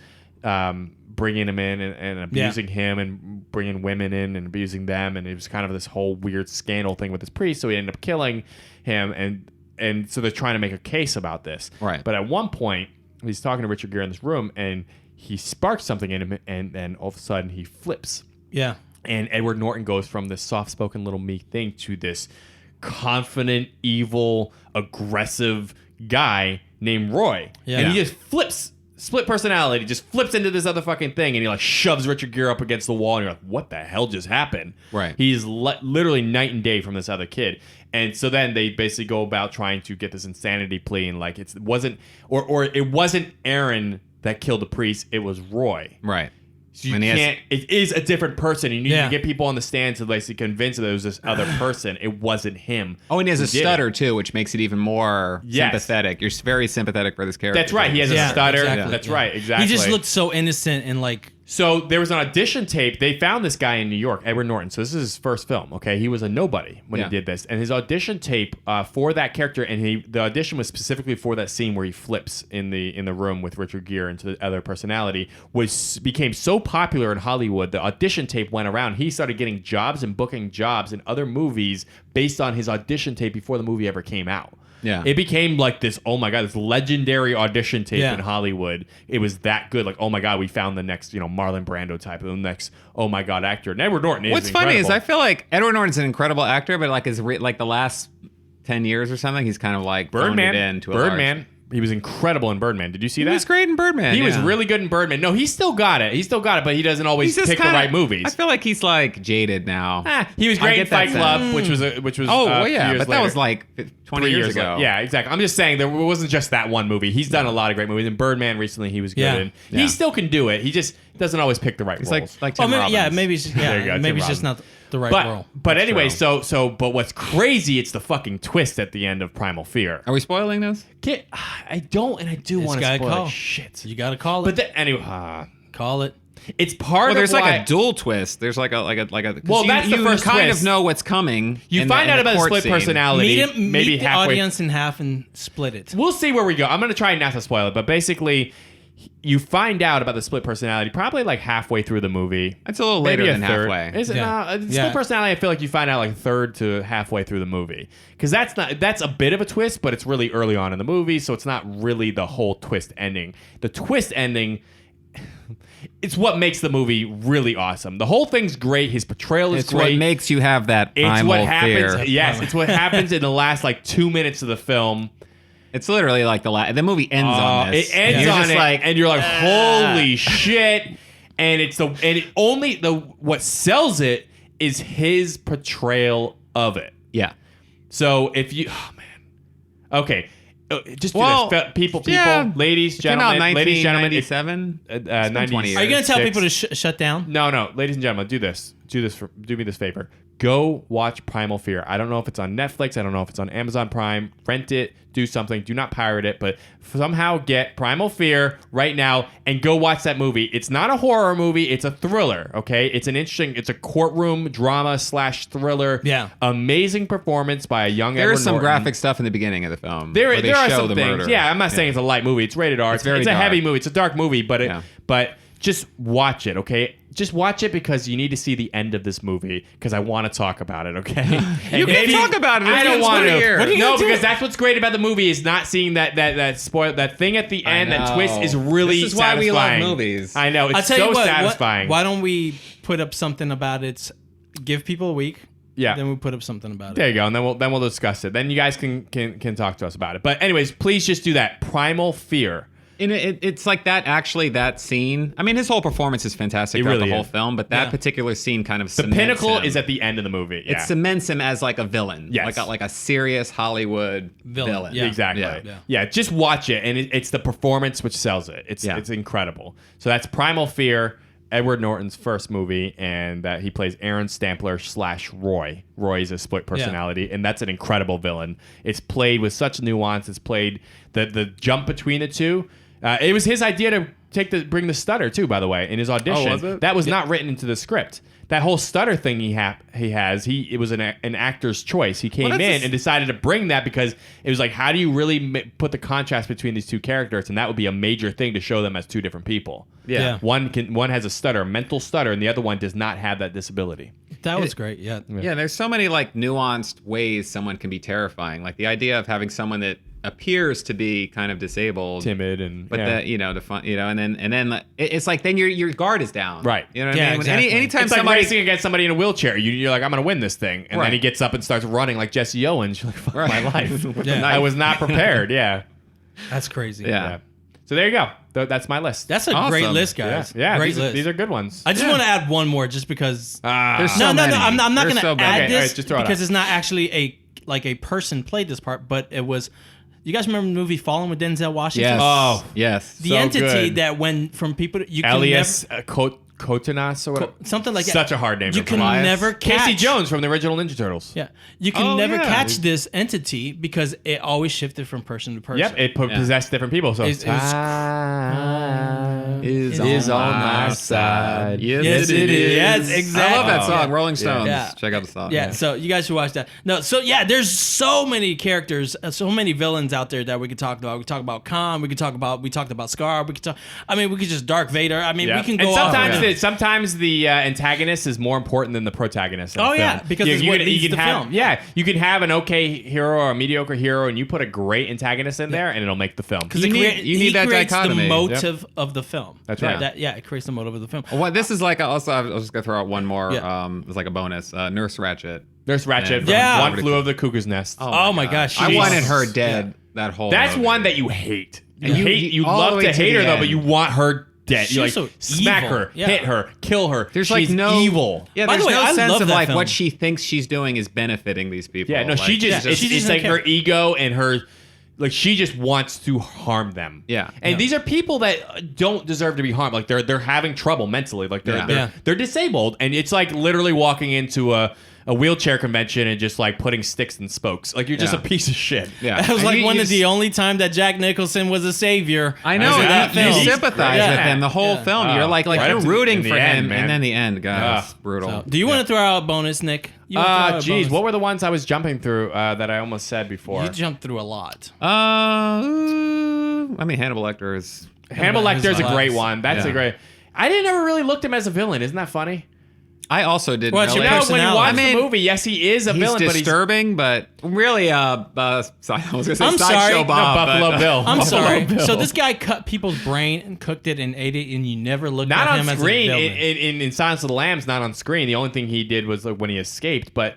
bringing him in and abusing him and bringing women in and abusing them, and it was kind of this whole weird scandal thing with this priest. So he ended up killing him, and so they're trying to make a case about this. Right. But at one point, he's talking to Richard Gere in this room, and he sparks something in him, and then all of a sudden he flips. Yeah. And Edward Norton goes from this soft-spoken little meek thing to this confident, evil, aggressive guy named Roy. Yeah. And he just flips, split personality, just flips into this other fucking thing, and he like shoves Richard Gere up against the wall, and you're like, what the hell just happened? Right. He's literally night and day from this other kid. And so then they basically go about trying to get this insanity plea, and like it wasn't Aaron that killed the priest, it was Roy. Right. So you And he has- can't. It is a different person. You need Yeah. to get people on the stand to basically convince that it was this other person. It wasn't him. Oh, and he has a who did it. stutter too, which makes it even more Yes. sympathetic. You're very sympathetic for this character. That's right. He has a Yeah, stutter. exactly. That's Yeah. right. Exactly. He just looked so innocent and like So there was an audition tape. They found this guy in New York, Edward Norton. So this is his first film. Okay, he was a nobody when Yeah. he did this, and his audition tape for that character, and the audition was specifically for that scene where he flips in the room with Richard Gere into the other personality. Became so popular in Hollywood. The audition tape went around. He started getting jobs and booking jobs in other movies based on his audition tape before the movie ever came out. Yeah. It became like this, oh my God, this legendary audition tape Yeah. in Hollywood. It was that good. Like, oh my God, we found the next, Marlon Brando type, the next, oh my God, actor. And Edward Norton is What's funny is incredible. I feel like Edward Norton's an incredible actor, but like like the last 10 years or something, he's kind of like phoned it in to a large- Birdman. He was incredible in Birdman. Did you see He that? was great in Birdman. He was yeah. really good in Birdman. No, he's still got it. But he doesn't always He's just pick kinda, the right movies. I feel like he's like jaded now. He was I great in get that Fight sense. Club, which was Oh, a well, few yeah, years but that later. was like 20 3 years ago. later. Yeah, exactly. I'm just saying there wasn't just that one movie. He's done a lot of great movies. In Birdman recently, he was good Yeah. in. Yeah. He still can do it. He just doesn't always pick the right He's roles. like oh Tim maybe, Robbins. yeah maybe it's, There you go, yeah Tim maybe it's just Robbins. not the right role. But anyway, true. but what's crazy? It's the fucking twist at the end of Primal Fear. Are we spoiling this? I don't, and I do It's want to gotta spoil call. it. Shit. You gotta call it. But anyway, call it. it's part Well, there's of like why a dual twist. There's like a 'cause Well, that's the you first kind twist. of know what's coming. you in find in out about the court split scene. personality. maybe meet the halfway. audience in half and split it. We'll see where we go. I'm going to try not to spoil it, but basically, you find out about the split personality probably like halfway through the movie. It's a little Maybe later a than third. halfway. Is it Yeah. not? Split Yeah. personality, I feel like you find out like third to halfway through the movie. Because that's a bit of a twist, but it's really early on in the movie, so it's not really the whole twist ending. The twist ending, it's what makes the movie really awesome. The whole thing's great. His portrayal is It's great. what makes you have that It's primal what happens. fear. Yes, it's what happens in the last like 2 minutes of the film It's literally like the movie ends on this. It ends And you're on just it, like, and you're like, holy shit! And what sells it is his portrayal of it. yeah. So if you, oh man, okay, just do Well, this, people, yeah. ladies, It came out gentlemen, ladies, and gentlemen, it's 1997. 90s. 20 Are you gonna tell Six. people to shut down? No, ladies and gentlemen, do me this favor. Go watch Primal Fear. I don't know if it's on Netflix. I don't know if it's on Amazon Prime. Rent it. Do something. Do not pirate it, but somehow get Primal Fear right now and go watch that movie. It's not a horror movie. It's a thriller. Okay, it's a courtroom drama / thriller. Yeah. Amazing performance by a young. There Edward is some Norton. graphic stuff in the beginning of the film. There where they are show some the things. murder. Yeah, I'm not saying it's a light movie. It's rated R. It's very a heavy dark. movie. It's a dark movie, but Yeah. but just watch it, okay? Just watch it because you need to see the end of this movie because I want to talk about it, okay? You can't talk about it. I don't want to. What are you No, gonna do? because that's what's great about the movie is not seeing that spoil that thing at the end. That know. twist is really This is why we love satisfying. movies. I know it's I'll tell so you what. satisfying. Why don't we put up something about it? Give people a week. Yeah. Then we put up something about There it. you go, and then we'll discuss it. Then you guys can talk to us about it. But anyways, please just do that. Primal Fear. And it's like that scene. I mean, his whole performance is fantastic It throughout really the whole is. film, but that Yeah. particular scene kind of The cements pinnacle him. is at the end of the movie. Yeah. It cements him as like a villain. Yes. Like a serious Hollywood Villain, villain. yeah. Exactly. Yeah. Yeah. Just watch it, and it's the performance which sells it. It's incredible. So that's Primal Fear, Edward Norton's first movie, and that he plays Aaron Stampler / Roy. Roy is a split personality, and that's an incredible villain. It's played with such nuance. It's played the jump between the two. It was his idea to bring the stutter too, by the way, in his audition. was it? That was not written into the script. That whole stutter thing it was an actor's choice. He came that's in a- and decided to bring that because it was like, how do you really put the contrast between these two characters? And that would be a major thing to show them as two different people. Yeah. One has a stutter, a mental stutter, and the other one does not have that disability. That was great. Yeah. Yeah, there's so many like nuanced ways someone can be terrifying. Like the idea of having someone that appears to be kind of disabled, Timid and but the fun, and then like, it's like then your guard is down, Right. You know what Yeah, I mean? exactly. Anytime It's like somebody racing against somebody in a wheelchair. You're like, I'm going to win this thing. And Right. then he gets up and starts running like Jesse Owens. You're like, fuck Right. my life. Yeah. I was not prepared. Yeah. That's crazy. Yeah. So there you go. That's my list. That's a Awesome. great list, yeah. guys. Yeah. Great These list. are good ones. I just want to add one more just because. There's No, so many. I'm not There's going to so many. add Okay, all this right, just throw it because out. it's not actually a person played this part, but it was. You guys remember the movie Fallen with Denzel Washington? Yes. Oh. yes. The so entity good. that when from people you can Elias never, Kotenas or whatever. something like that. Such a hard name. You to can pronounce. never catch Casey Jones from the original Ninja Turtles. Yeah, you can Oh, never yeah. catch this entity because it always shifted from person to person. Yep. It possessed different people. So It's- it's- time is on my side. Yes, it is. Yes, I exactly. love that song, Rolling Stones. Yeah. Check out the song. Yeah, so you guys should watch that. No, so yeah, there's so many characters, so many villains out there that we could talk about. We could talk about Khan. We talked about Scar. We could just Dark Vader. I mean, Yeah. we can go and sometimes off. sometimes the antagonist is more important than the protagonist. In Oh, the yeah, film. because it's what leads the have, film. Yeah, you can have an okay hero or a mediocre hero, and you put a great antagonist in there, and it'll make the film. Because You need that creates dichotomy. the motive of the film. That's right. It creates the motive of the film. What this is like? Also, I was just gonna throw out one more. Yeah. It's like a bonus. Nurse Ratchet. Nurse Ratchet from Yeah. One Flew Over the Cuckoo's Nest. Oh my gosh, I she's- wanted her dead. That whole. That's movie. one that you hate. You You- hate. You all the love way to to hate the her though, but end. you want her dead. She's You like so smack evil. her, Yeah. hit her, kill her. There's She's like no evil. Yeah, By there's the way, no I sense love of that like film. what she thinks she's doing is benefiting these people. Yeah, no, Like, she just she it's doesn't like care. her ego and her like she just wants to harm them. Yeah. And Yeah. these are people that don't deserve to be harmed. Like they're having trouble mentally. Like Yeah. they're disabled and it's like literally walking into a wheelchair convention and just like putting sticks and spokes. Like you're just a Yeah. piece of shit. Yeah, That was And like you- one you of the only time that Jack Nicholson was a savior. I know. was in that You film. sympathize Yeah. with him the whole Yeah. film. You're like right you're up to rooting in the for end, him, man. and then the end, God, it's brutal. So, do you want to throw out a bonus, Nick? You wanna throw out a Geez, bonus? what were the ones I was jumping through that I almost said before? You jumped through a lot. I mean, Hannibal Lecter is. Hannibal Lecter's a Hannibal great Lecter. one. That's Yeah. a great. I didn't ever really looked him as a villain. Isn't that funny? I also didn't. Well, it's know your No, that. when you personality. watch I mean, the movie, yes, he is a He's villain, disturbing, but really, I was gonna say I'm Sideshow sorry. Bob, No, Buffalo but, Bill. I'm Buffalo sorry. Bill. So this guy cut people's brain and cooked it and ate it, and you never looked Not at on him screen. as a villain. In Silence of the Lambs, not on screen. The only thing he did was like, when he escaped. But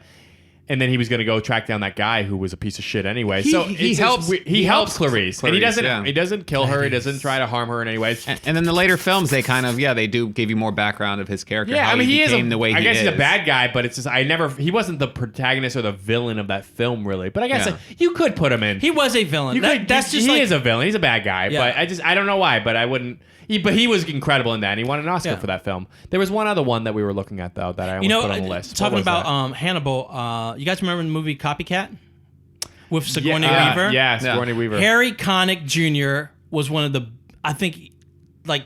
And then he was going to go track down that guy who was a piece of shit anyway. He it's helps- just- he he helps helps Clarice, and he Clarice, doesn't yeah. he doesn't kill her. He doesn't try to harm her in any way. And then the later films, they kind of they do give you more background of his character. Yeah, how I mean, he is became the way I he guess is. he's a bad guy, but it's just he wasn't the protagonist or the villain of that film, really. But I guess Yeah. you could put him in. He was a villain. That's just he like is a villain. He's a bad guy, Yeah. but I don't know why, but I wouldn't. But he was incredible in that. And he won an Oscar Yeah. for that film. There was one other one that we were looking at though that I almost put on the list. What talking was about that? Hannibal. You guys remember the movie Copycat with Sigourney yeah, Weaver? Yeah, Sigourney Weaver. Harry Connick Jr. was one of the. I think, like,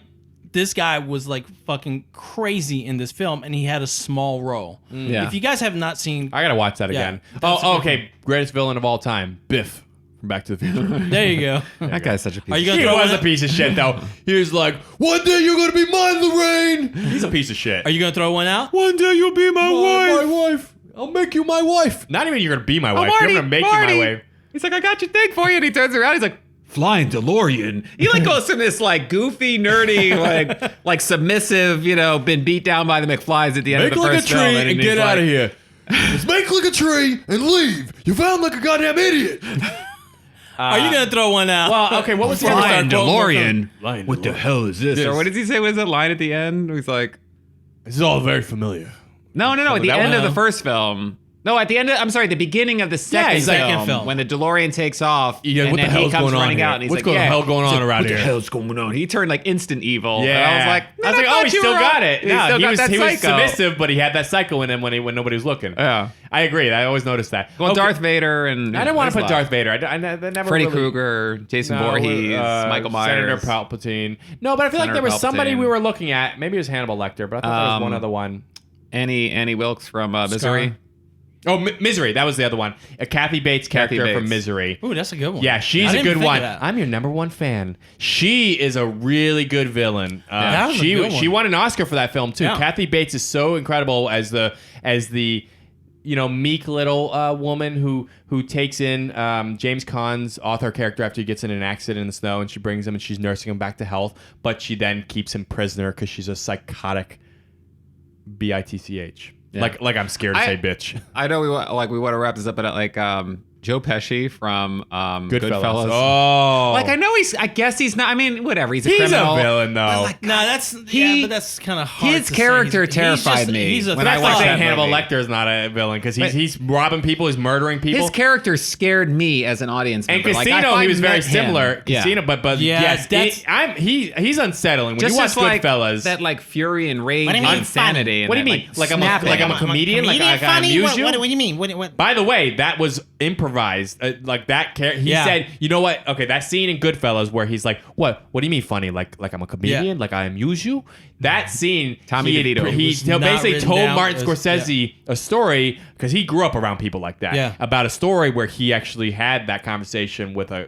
this guy was like fucking crazy in this film, and he had a small role. Yeah. If you guys have not seen, I gotta watch that Yeah, again. that's a Oh, good okay. Greatest villain of all time, Biff from Back to the Future. there you go. That guy's such a piece. Are you of gonna He throw was one a piece of shit though. He was like, "One day you're gonna be mine, Lorraine." He's a piece of shit. Are you gonna throw one out? One day you'll be my wife. My wife. I'll make you my wife. Not even you're gonna be my wife. Marty, You're gonna make Marty. you my wife. He's like, I got your thing for you. And he turns around. He's like, flying DeLorean. He like goes from this like goofy, nerdy, like submissive, been beat down by the McFlys at the end Make of the like a first film. tree then and he's get like, out of here. Just make like a tree and leave. You found like a goddamn idiot. Are you gonna throw one out? Well, okay. What was the Flying other DeLorean. What the hell is this? Yes. Or what did he say was that line at the end? He's like, This is all very familiar. no. At the that end one? of the first film. No, at the end. I'm sorry. The beginning of the second, second film. when the DeLorean takes off, Yeah, and what the then he hell's comes going on running here? out, and he's What's like, the hell going on around what here? the hell's going on? He turned like instant evil. Yeah, and I was like, I was like, oh, he still got it. He No, still got was that he was psycho. submissive, but he had that psycho in him when nobody was looking. Yeah. I agree. I always noticed that. Well, Okay. Darth Vader and I didn't want to there's put a lot. Darth Vader. I never Freddy really, Krueger, Jason No, Voorhees, Michael Myers, Senator Palpatine. No, but I feel like Senator there was somebody Palpatine. we were looking at. Maybe it was Hannibal Lecter, but I thought there was one other one. Annie Wilkes from Misery. Oh, Misery. That was the other one. A Kathy Bates character Kathy from Bates. Misery. Ooh, that's a good one. Yeah, she's I a didn't good think of one. that. I'm your number one fan. She is a really good villain. That was a good one. She won an Oscar for that film too. Yeah. Kathy Bates is so incredible as the meek little woman who takes in James Caan's author character after he gets in an accident in the snow, and she brings him and she's nursing him back to health, but she then keeps him prisoner because she's a psychotic bitch. Yeah. Like I'm scared to say bitch. I know we want to wrap this up, but Joe Pesci from Goodfellas. Oh, Like I guess he's not. I mean, whatever. He's a he's criminal. a villain though. Like, No, that's but that's kind of hard. his to character say. terrified me He's a when That's I like watched saying that Hannibal movie. Lecter is not a villain because But- he's robbing people, he's murdering people. his character scared me as an audience and member. Like, Casino, if I he was very met him- similar. Yeah. Casino, but Yeah, yes, that's- he's unsettling when Just you watch as like Goodfellas. that, like fury and rage, What do you mean, insanity. and What do you that, mean? Like I'm snapping. a comedian? Like I funny? amuse you? What do you mean? What? By the way, that was improvised. Like that character, he Yeah. said, "You know what? Okay, that scene in Goodfellas where he's like, what? What do you mean funny? Like I'm a comedian? Yeah. Like I amuse you? That scene, Tommy he DeVito. he was not basically written told down. Martin It was- Scorsese a story because he grew up around people like that. Yeah. About a story where he actually had that conversation with a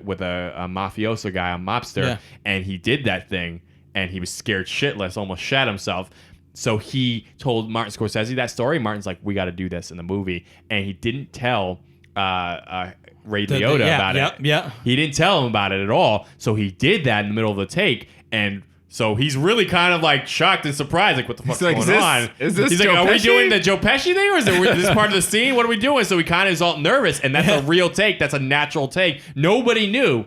mafioso guy, a mobster, Yeah. and he did that thing, and he was scared shitless, almost shat himself. So he told Martin Scorsese that story. Martin's like, we got to do this in the movie. And he didn't tell Ray Liotta about it. Yeah. He didn't tell him about it at all. So he did that in the middle of the take. And so he's really kind of like shocked and surprised. Like, what the fuck's like, going is this- on? is this He's like, Joe are we Pesci? doing the Joe Pesci thing? Or is this part of the scene? What are we doing? So he kind of is all nervous. And that's a real take. That's a natural take. Nobody knew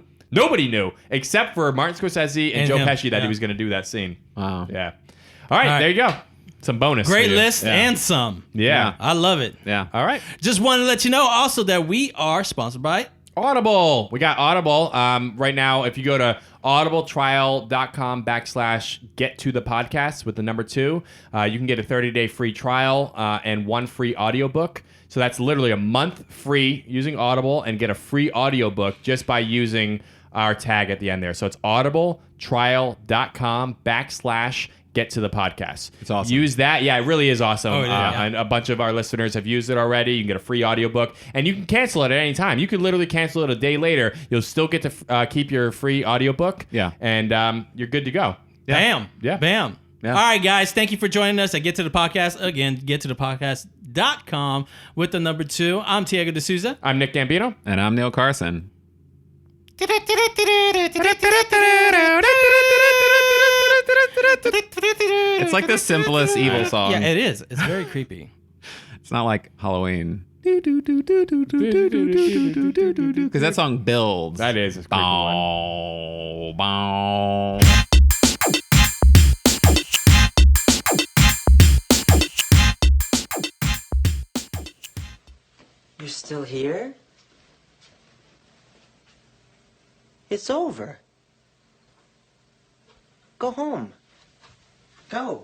except for Martin Scorsese and And Joe him. Pesci that Yeah. he was going to do that scene. Wow. Yeah. All right, All right. there you go. Some bonus. Great for you. list Yeah. and some. Yeah. I love it. Yeah. All right. Just wanted to let you know also that we are sponsored by Audible. We got Audible. Right now, if you go to audibletrial.com/get to the podcast with the number 2, you can get a 30-day free trial and 1 free audiobook. So that's literally a month free using Audible and get a free audiobook just by using our tag at the end there. So it's audibletrial.com/get to the podcast. It's awesome. Use that. Yeah, it really is awesome. Oh, yeah. And a bunch of our listeners have used it already. You can get a free audiobook and you can cancel it at any time. You could literally cancel it a day later. You'll still get to keep your free audiobook. Yeah. And you're good to go. Bam. Yeah. Bam. Yeah. All right, guys. Thank you for joining us at Get to the Podcast. Again, gettothepodcast.com with the number 2. I'm Tiago D'Souza. I'm Nick Gambino. And I'm Neil Carson. It's like the simplest evil song. Yeah, it is. It's very creepy. It's not like Halloween. Because that song builds. That is a creepy one. Bow, bow. You're still here? It's over. Go home. Go.